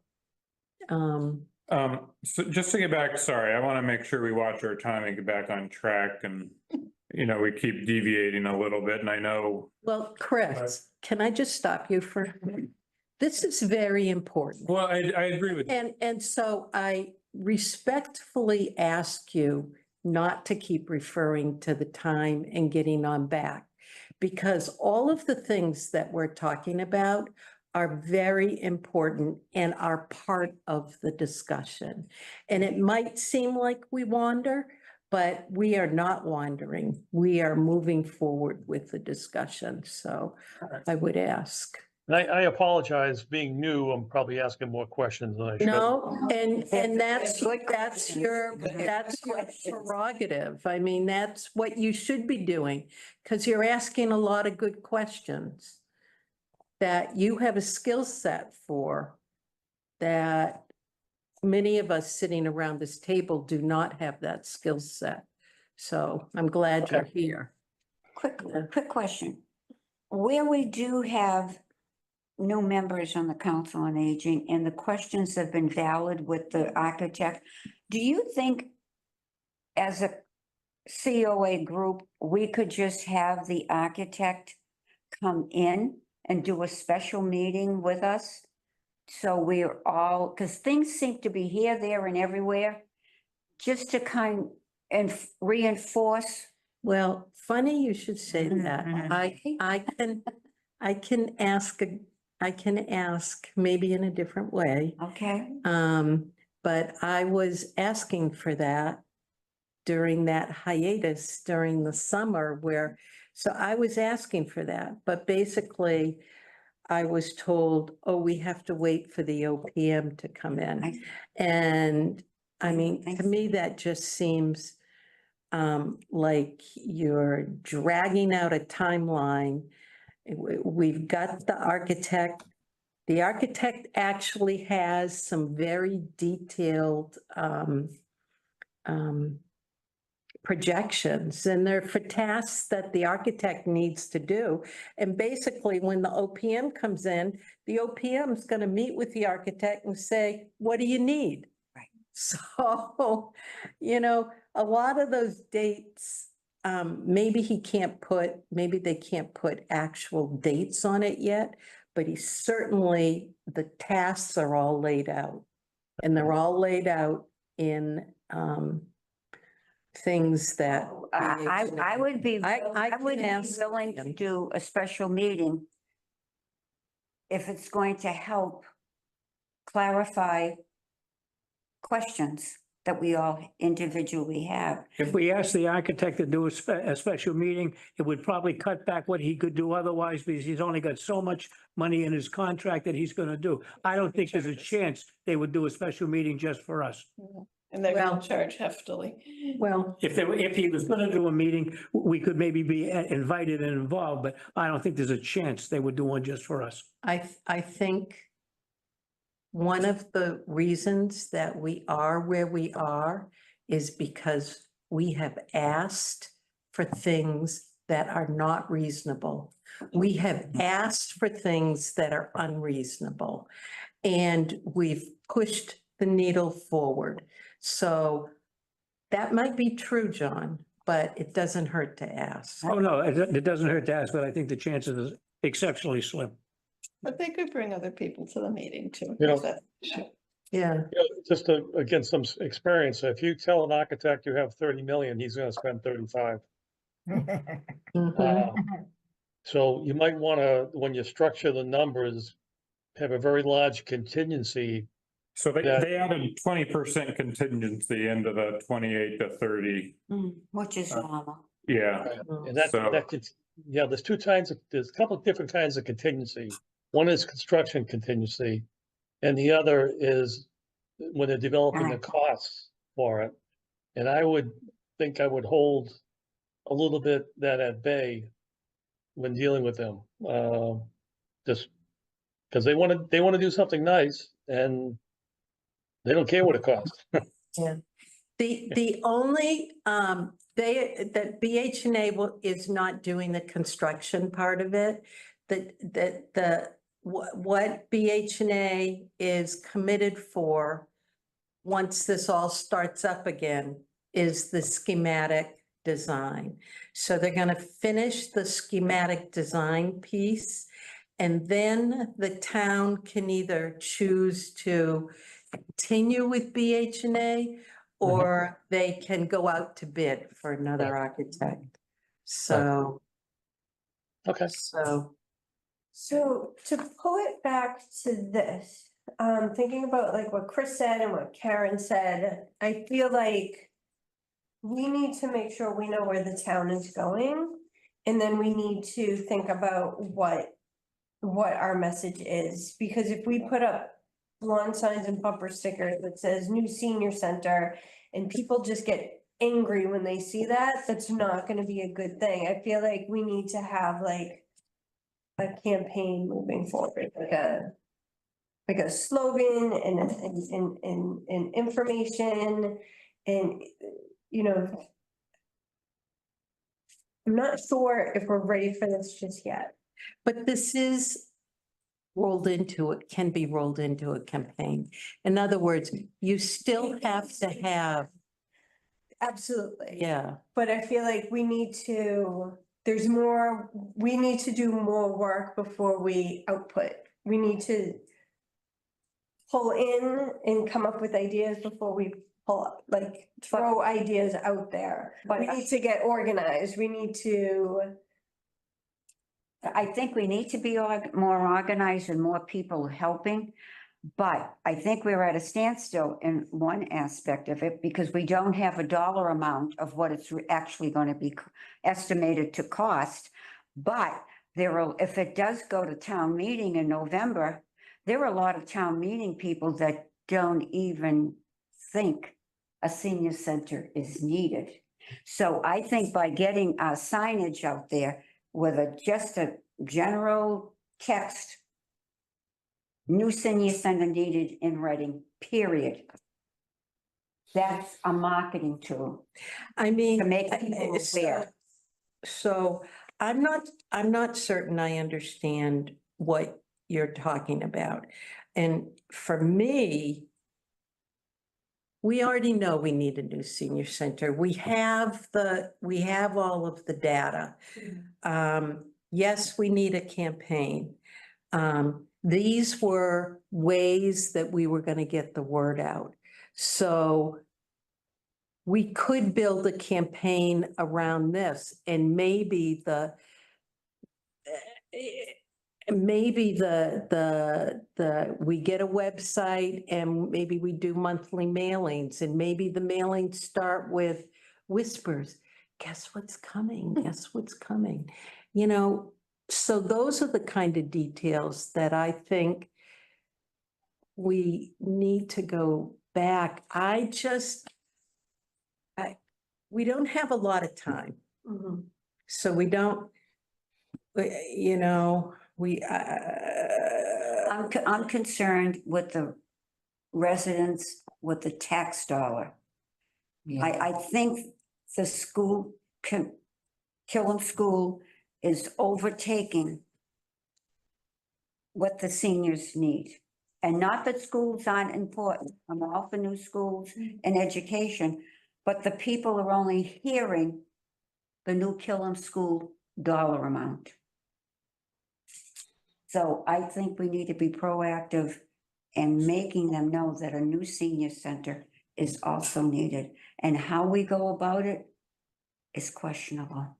So just to get back, sorry, I want to make sure we watch our time and get back on track, and, we keep deviating a little bit, and I know. Well, Chris, can I just stop you for a minute? This is very important. Well, I agree with. And so I respectfully ask you not to keep referring to the time and getting on back. Because all of the things that we're talking about are very important and are part of the discussion. And it might seem like we wander, but we are not wandering. We are moving forward with the discussion. So I would ask. And I apologize, being new, I'm probably asking more questions than I should. No, and that's Good your prerogative. I mean, that's what you should be doing, because you're asking a lot of good questions that you have a skill set for, that many of us sitting around this table do not have that skill set. So I'm glad you're here. Quick question. Where we do have new members on the Council on Aging and the questions have been valid with the architect, do you think as a COA group, we could just have the architect come in and do a special meeting with us. So we're all, because things seem to be here, there and everywhere, just to kind and reinforce. Well, funny you should say that. mhm. I can ask maybe in a different way. Okay, But I was asking for that during that hiatus during the summer where, so I was asking for that, but basically I was told, oh, we have to wait for the OPM to come in. I- And I mean, I to me, that just seems like you're dragging out a timeline. We've got the architect. The architect actually has some very detailed projections, and they're for tasks that the architect needs to do. And basically, when the OPM comes in, the OPM is going to meet with the architect and say, what do you need? Right. So, you know, a lot of those dates, maybe they can't put actual dates on it yet, but the tasks are all laid out. And they're all laid out in things that. I would be, I would be ask willing to them. do a special meeting if it's going to help clarify questions that we all individually have. If we ask the architect to do a special meeting, it would probably cut back what he could do otherwise because he's only got so much money in his contract that he's gonna do. I don't think there's a chance they would do a special meeting just for us. And they're Well- gonna charge heftily. Well, If he was gonna do a meeting, we could maybe be invited and involved, but I don't think there's a chance they would do one just for us. I think one of the reasons that we are where we are is because we have asked for things that are not reasonable. We have asked for things that are unreasonable. And we've pushed the needle forward. So that might be true, John, but it doesn't hurt to ask. Oh, no, it doesn't hurt to ask, but I think the chances is exceptionally slim. But they could bring other people to the meeting too. You know- if that- Yeah. Just to, again, some experience, if you tell an architect you have 30 million, he's gonna spend 35. Mhm. Uh, So you might wanna, when you structure the numbers, have a very large contingency. So they Yeah. added 20% contingency into the 28 to 30. Which is normal. Yeah, And that, So- that could, yeah, there's a couple of different kinds of contingency. One is construction contingency. And the other is when they're developing the costs for it. And I would think I would hold a little bit that at bay when dealing with them. Just because they want to do something nice and they don't care what it costs. The only, that BH&A is not doing the construction part of it. What BH&A is committed for, once this all starts up again, is the schematic design. So they're gonna finish the schematic design piece, and then the town can either choose to continue with BH&A, or they can go out to bid for another architect. So, Okay. So to pull it back to this, thinking about like what Chris said and what Karen said, I feel like we need to make sure we know where the town is going. And then we need to think about what our message is, because if we put up lawn signs and bumper stickers that says new senior center and people just get angry when they see that, that's not gonna be a good thing. I feel like we need to have like a campaign moving forward, like a slogan and information and, you know, I'm not sure if we're ready for this just yet. but this is can be rolled into a campaign. In other words, you still have to have, Absolutely. Yeah. But I feel like we need to do more work before we output. We need to pull in and come up with ideas before we throw ideas out there. But We need to get organized. We need to, I think we need to be more organized and more people helping. But I think we're at a standstill in one aspect of it because we don't have a dollar amount of what it's actually going to be estimated to cost. But if it does go to town meeting in November, there are a lot of town meeting people that don't even think a senior center is needed. So I think by getting our signage out there with just a general text, new senior center needed in Reading, period. That's a marketing tool I mean. to make people aware. So I'm not certain I understand what you're talking about. And for me, we already know we need a new senior center. We have all of the data. Yes, we need a campaign. These were ways that we were going to get the word out. So we could build a campaign around this, and maybe we get a website and maybe we do monthly mailings, and maybe the mailings start with whispers. Guess what's coming? Guess what's coming? You know, so those are the kind of details that I think we need to go back. We don't have a lot of time. So we don't, you know, I'm concerned with the residents with the tax dollar. I think the school, Killam School is overtaking what the seniors need. And not that schools aren't important. I'm all for new schools and education, but the people are only hearing the new Killam School dollar amount. So I think we need to be proactive in making them know that a new senior center is also needed. And how we go about it is questionable.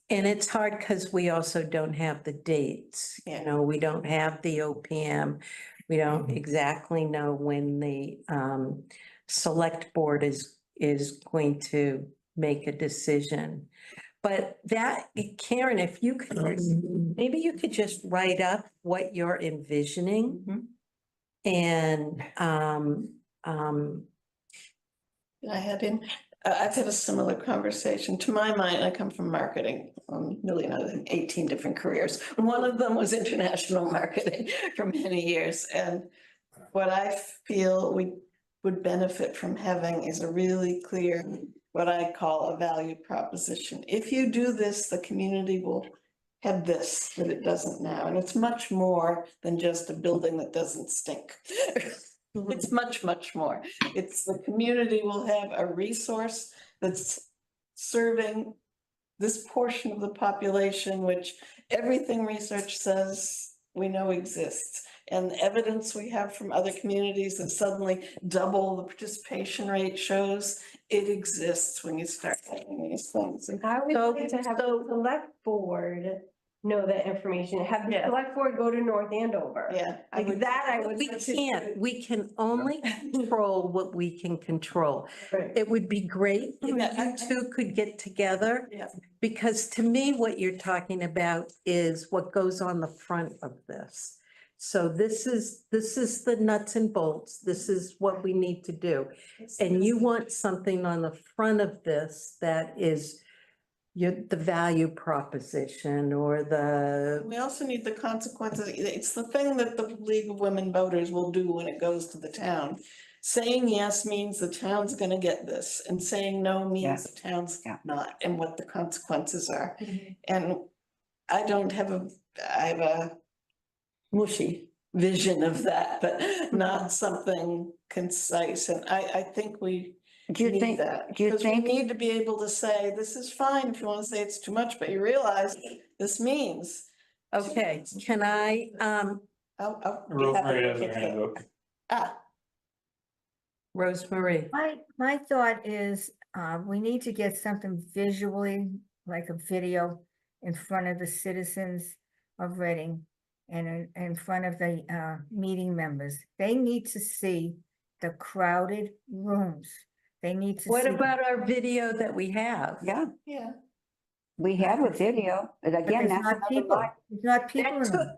and it's hard because we also don't have the dates. You know, we don't have the OPM. We don't exactly know when the select board is going to make a decision. But that, Karen, if you could, maybe you could just write up what you're envisioning. And I've had a similar conversation. To my mind, I come from marketing, really, I think 18 different careers. One of them was international marketing for many years. And what I feel we would benefit from having is a really clear, what I call a value proposition. If you do this, the community will have this that it doesn't now. And it's much more than just a building that doesn't stink. It's much, much more. It's the community will have a resource that's serving this portion of the population, which everything research says we know exists. And the evidence we have from other communities that suddenly double the participation rate shows it exists when you start having these things. And I would like to have the select board know that information, have the select board go to North Andover. Like that, I would. We can only control what we can control. Right. It would be great if you two could get together. Because to me, what you're talking about is what goes on the front of this. So this is the nuts and bolts. This is what we need to do. And you want something on the front of this that is the value proposition or we also need the consequences. It's the thing that the League of Women Voters will do when it goes to the town. Saying yes means the town's gonna get this, and saying no means the town's not, and what the consequences are. And I have a mushy vision of that, but not something concise. And I think we Do you need think, that. do you Because we think, need to be able to say, this is fine if you want to say it's too much, but you realize this means. Okay, can I, I'll be happy Rosemary to has her fix hand it. up. Ah, Rosemary? My thought is, we need to get something visually, like a video in front of the citizens of Reading and in front of the, meeting members. They need to see the crowded rooms. They need to What see. about our video that we have? yeah, yeah. we have a video, but But again, there's that's not another people. lot. There's not people That in took, them.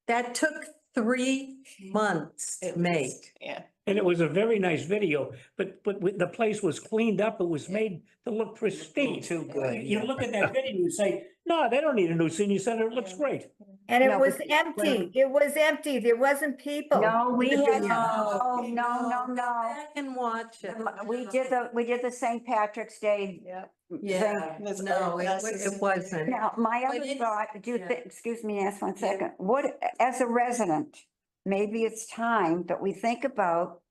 that took 3 months to It make. was- Yeah. And it was a very nice video, but the place was cleaned up. It was made to look pristine. Too good. You look at that video and you say, no, they don't need a new senior center. It looks great. And it No, was but- empty. It was empty. There wasn't people. No, we in the had, video. no. Back and watch it. We did the St. Patrick's Day. Yeah. Yeah, There's no, eyeglasses. it wasn't. Now, my But other it's- thought, yeah. excuse me, ask one Yeah. second, what, as a resident, maybe it's time that we think about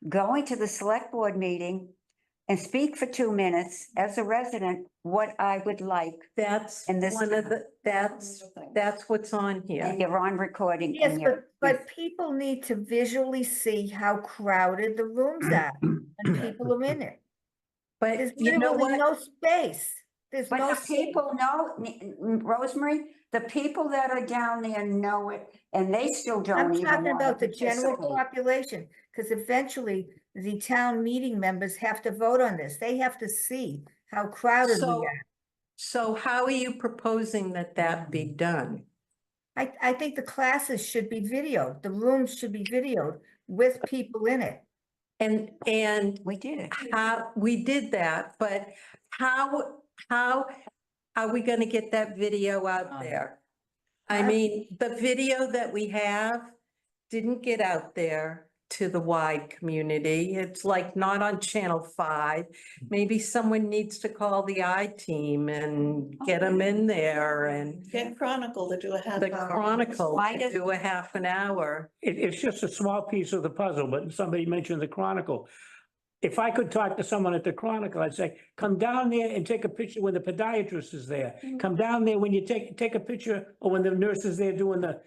going to the select board meeting and speak for 2 minutes as a resident, what I would like, That's And this- one of the, that's what's on here. and you're on recording. Yes, and you're- but people need to visually see how crowded the rooms are and people are in it. But There's you know literally what? no space. There's But no the people know, Rosemary, the people that are down there know it, and they still don't I'm even talking wanna about the general participate. population, because eventually the town meeting members have to vote on this. They have to see how crowded we So, are. so how are you proposing that that be done? I think the classes should be videoed. The rooms should be videoed with people in it. And We did it. how, we did that, but how are we gonna get that video out there? I mean, the video that we have didn't get out there to the wide community. It's like not on Channel 5. Maybe someone needs to call the I-team and get them in there and Get Chronicle to do a half the hour. Chronicle Why to does- do a half an hour. It's just a small piece of the puzzle, but somebody mentioned the Chronicle. If I could talk to someone at the Chronicle, I'd say, come down there and take a picture when the podiatrist is there. Come down there when you take a picture, or when the nurse is there doing the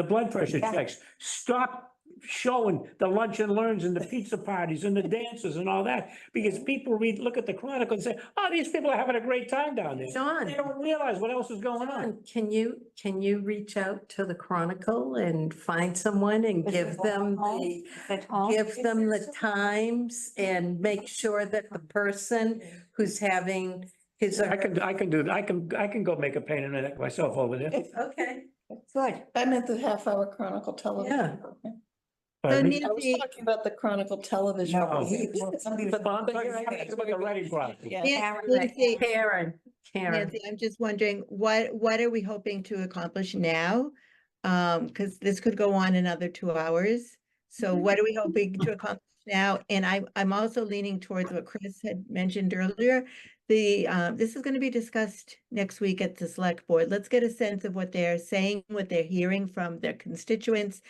blood pressure Yeah. checks. Stop showing the lunch and learns and the pizza parties and the dances and all that, because people look at the Chronicle and say, oh, these people are having a great time down there. They John, don't realize what else is going on. can you reach out to the Chronicle and find someone and Is give it them home? the, Is it home? give them the times and make sure that the person who's having his. I can go make a pain in the neck myself over there. Okay, Good. I meant the half hour Chronicle television. Yeah. program. Pardon me? I was talking about the Chronicle television. No, program. somebody was- But I'm talking about the writing process. Yeah. Nancy, Karen. Nancy, I'm just wondering, what are we hoping to accomplish now? Because this could go on another 2 hours. So what are we hoping to accomplish now? And I'm also leaning towards what Chris had mentioned earlier. This is going to be discussed next week at the select board. Let's get a sense of what they're saying, what they're hearing from their constituents,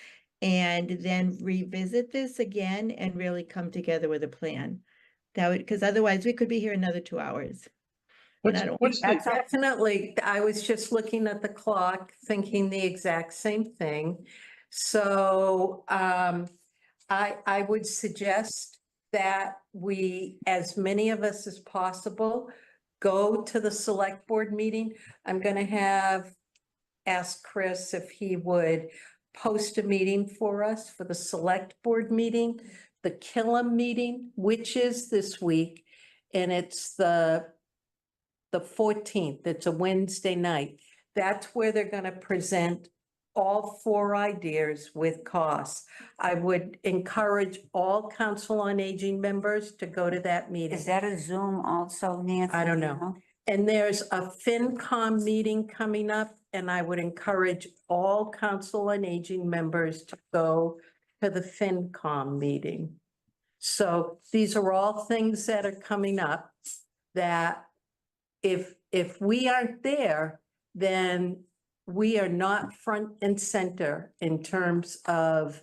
and then revisit this again and really come together with a plan. That would, because otherwise we could be here another 2 hours. And I don't- Definitely. I was just looking at the clock, thinking the exact same thing. So I would suggest that we, as many of us as possible, go to the select board meeting. I'm gonna ask Chris if he would post a meeting for us for the select board meeting, the Killam meeting, which is this week, and it's the 14th. It's a Wednesday night. That's where they're gonna present all 4 ideas with costs. I would encourage all Council on Aging members to go to that meeting. Is that a Zoom also, Nancy? I don't do you know. And there's a FinCom meeting coming up, and I would encourage all Council on Aging members to go to the FinCom meeting. So these are all things that are coming up that if we aren't there, then we are not front and center in terms of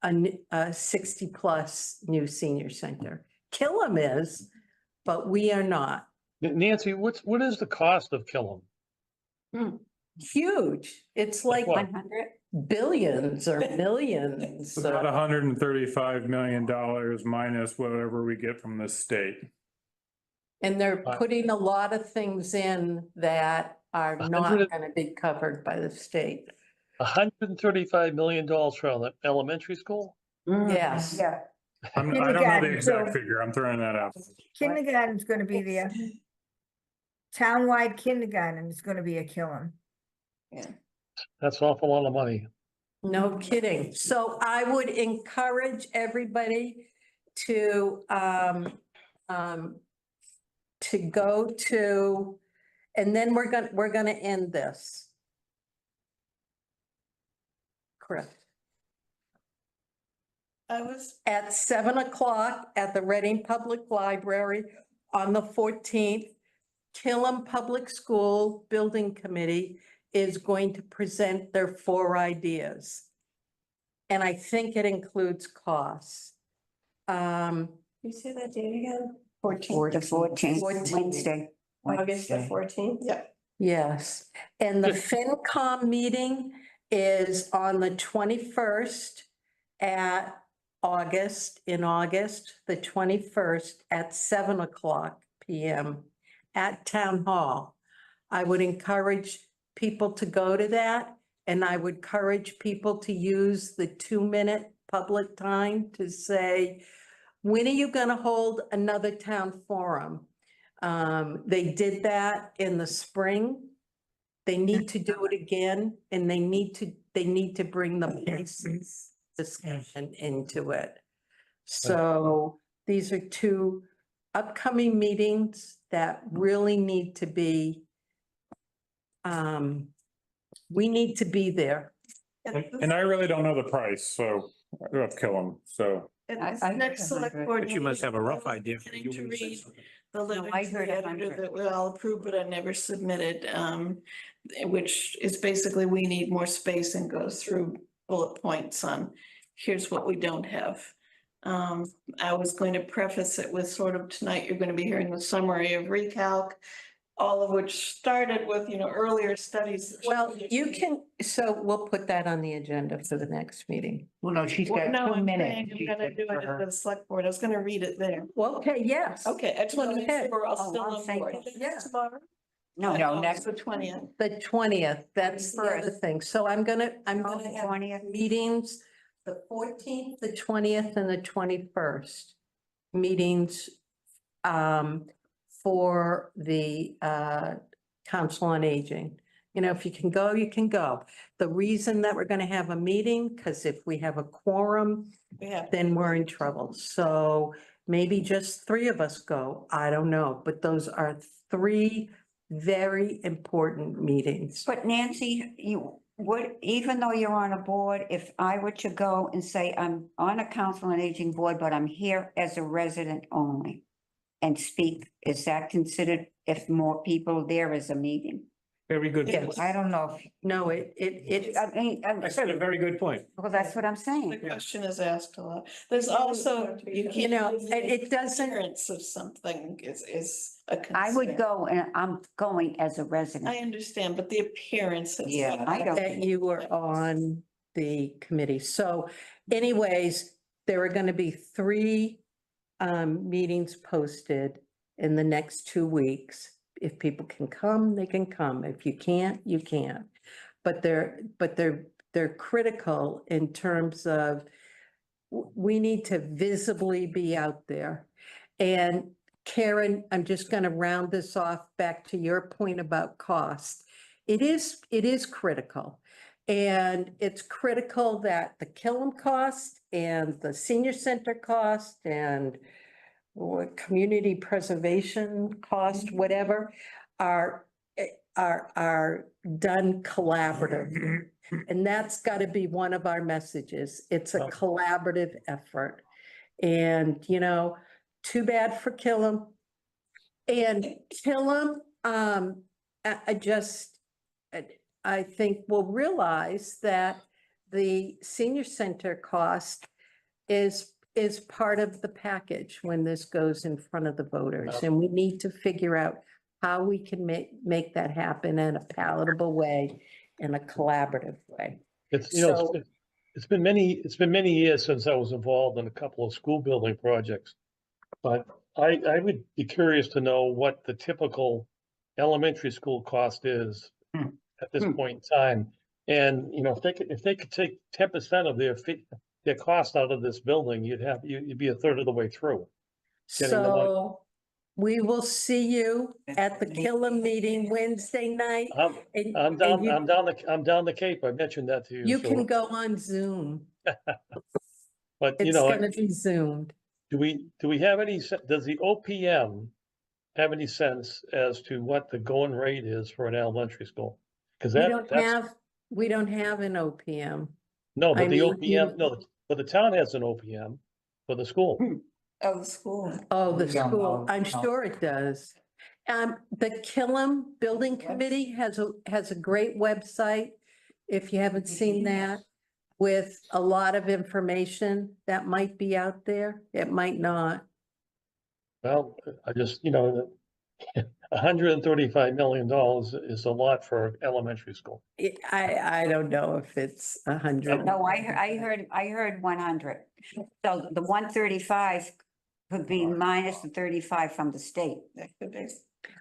a 60-plus new senior center. Killam is, but we are not. Nancy, what is the cost of Killam? Huge. It's like what? 100? billions or millions. It's about $135 million minus whatever we get from the state. And they're putting a lot of things in that are not 100 going to be covered by the state. $135 million for elementary school? Yes. Yeah. I don't know the Kindergarten, exact so- figure. I'm throwing that out. Kindergarten's gonna be there. Townwide kindergarten is gonna be a killing. That's an awful lot of money. No kidding. So I would encourage everybody to go to, and then we're gonna end this. Correct. At 7 o'clock at the Reading Public Library on the 14th, Killam Public School Building Committee is going to present their 4 ideas. And I think it includes costs. You say that date again? The 14th, 14th. Wednesday. August the Wednesday. 14th? Yep. Yes, and the FinCom meeting is on the 21st in August, the 21st at 7 o'clock PM at Town Hall. I would encourage people to go to that, and I would encourage people to use the 2-minute public time to say, when are you gonna hold another town forum? They did that in the spring. They need to do it again, and they need to bring the basis discussion into it. So these are 2 upcoming meetings that really need to be, we need to be there. And I really don't know the price, so of Killam, so. I Next heard select 100. board. But you must have a rough meeting, idea. beginning to read the No, letter I to heard the editor 100. that we all approved, but I never submitted, which is basically we need more space and goes through bullet points on, here's what we don't have. I was going to preface it with sort of tonight, you're going to be hearing the summary of recalc, all of which started with, earlier studies. Well, you can, so we'll put that on the agenda for the next meeting. Well, no, she's Well, got no, 2 I'm minutes. saying she I'm gonna said do for it at her. the select board. I was gonna read it there. Well, okay, yes. Okay, I just want to make Okay. sure we're all Oh, still I'm on saying board. that. Yeah. Tomorrow? No, No, next- The 20th. The 20th, that's the other thing. So I'm gonna have 20th. meetings, the 14th, the 20th, and the 21st. Meetings for the Council on Aging. If you can go, you can go. The reason that we're gonna have a meeting, because if we have a quorum, Yeah. then we're in trouble. So maybe just 3 of us go. I don't know, but those are 3 very important meetings. But Nancy, you would, even though you're on a board, if I were to go and say, I'm on a council on aging board, but I'm here as a resident only and speak, is that considered if more people there is a meeting? Very good. Yes. I don't know if No, it's, I mean, That's a very good point. well, that's what I'm The saying. question is asked a lot. There's also, you can't. it doesn't, Appearance of something is a concern. I would go and I'm going as a I resident. understand, but the appearance is. Yeah, what I don't- that you were on the committee. So anyways, there are going to be 3 meetings posted in the next 2 weeks. If people can come, they can come. If you can't, you can't. But they're critical in terms of we need to visibly be out there. And Karen, I'm just going to round this off back to your point about cost. It is critical. And it's critical that the Killam cost and the senior center cost and community preservation cost, whatever, are done collaboratively. And that's got to be one of our messages. It's a collaborative effort. And, too bad for Killam. And Killam, I think will realize that the senior center cost is part of the package when this goes in front of the voters. And we need to figure out how we can make that happen in a palatable way, in a collaborative way. It's, you know, So- it's been many years since I was involved in a couple of school building projects. But I would be curious to know what the typical elementary school cost is at this point in time. And, you know, if they could take 10% of their cost out of this building, you'd be a third of the way through. Getting the money. So we will see you at the Killam meeting Wednesday night. and- I'm and down, you- I'm down the Cape. I mentioned that to you. You so- can go on Zoom. But, you It's know, gonna be Zoomed. do we have does the OPM have any sense as to what the going rate is for an elementary school? Because We don't have an OPM. no, I but the mean, OPM, no, but the town has an OPM for the school. Of the school. Oh, the We don't school, know, I'm no. sure it does. The Killam Building Committee has a great website. If you haven't seen that, with a lot of information that might be out there, it might not. Well, I just, you know, $135 million is a lot for elementary school. I don't know if it's 100. No, I heard 100. So the 135 could be minus the 35 from the state. That could be.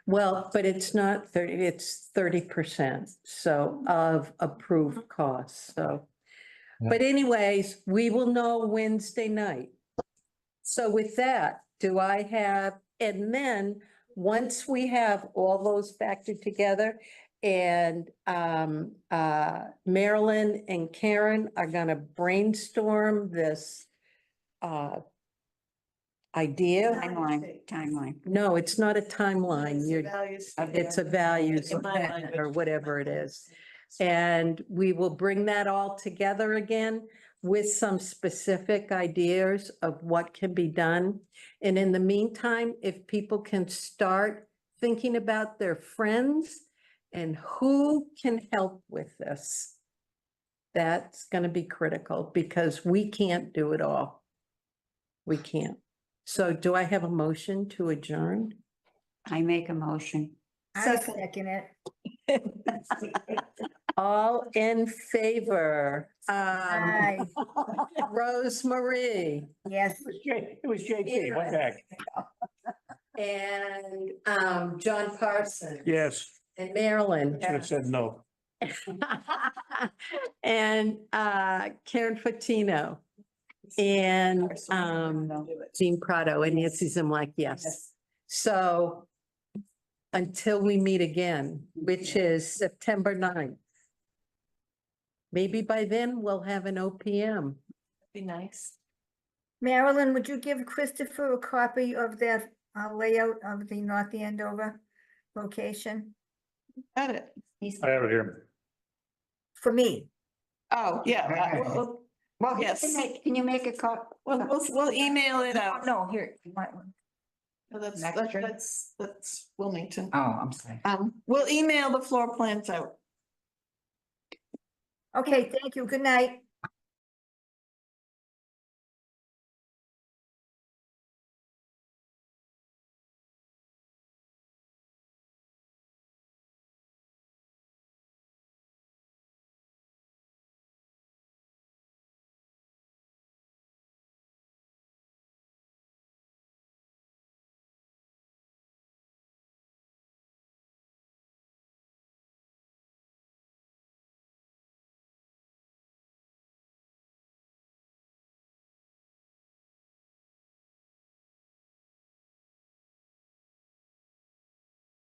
Well, but it's not 30, it's 30%, so of approved costs, so. But anyways, we will know Wednesday night. So with that, do I have, and then, once we have all those factored together, and Marilyn and Karen are gonna brainstorm this idea. Timeline. No, it's not a timeline. It's a values In my plan language. or whatever it is. And we will bring that all together again with some specific ideas of what can be done. And in the meantime, if people can start thinking about their friends and who can help with this, that's going to be critical because we can't do it all. We can't. So do I have a motion to adjourn? I make a motion. I second it. All in favor? Aye. Rosemary Yes. It was JP, went back. and John Parson Yes, and Marilyn. should have said no. And Karen Fatino and Jean Prado and Nancy Zimlak, yes. So until we meet again, which is September 9th. Maybe by then we'll have an OPM. Be nice. Marilyn, would you give Christopher a copy of that layout of the North Andover location Got it. I have it here. for me? Oh, yeah. Okay. Well, yes. Can you make a copy? We'll email it out. No, here. you want one? That's Wilmington. Oh, I'm sorry. We'll email the floor plans out. Okay, thank you. Good night.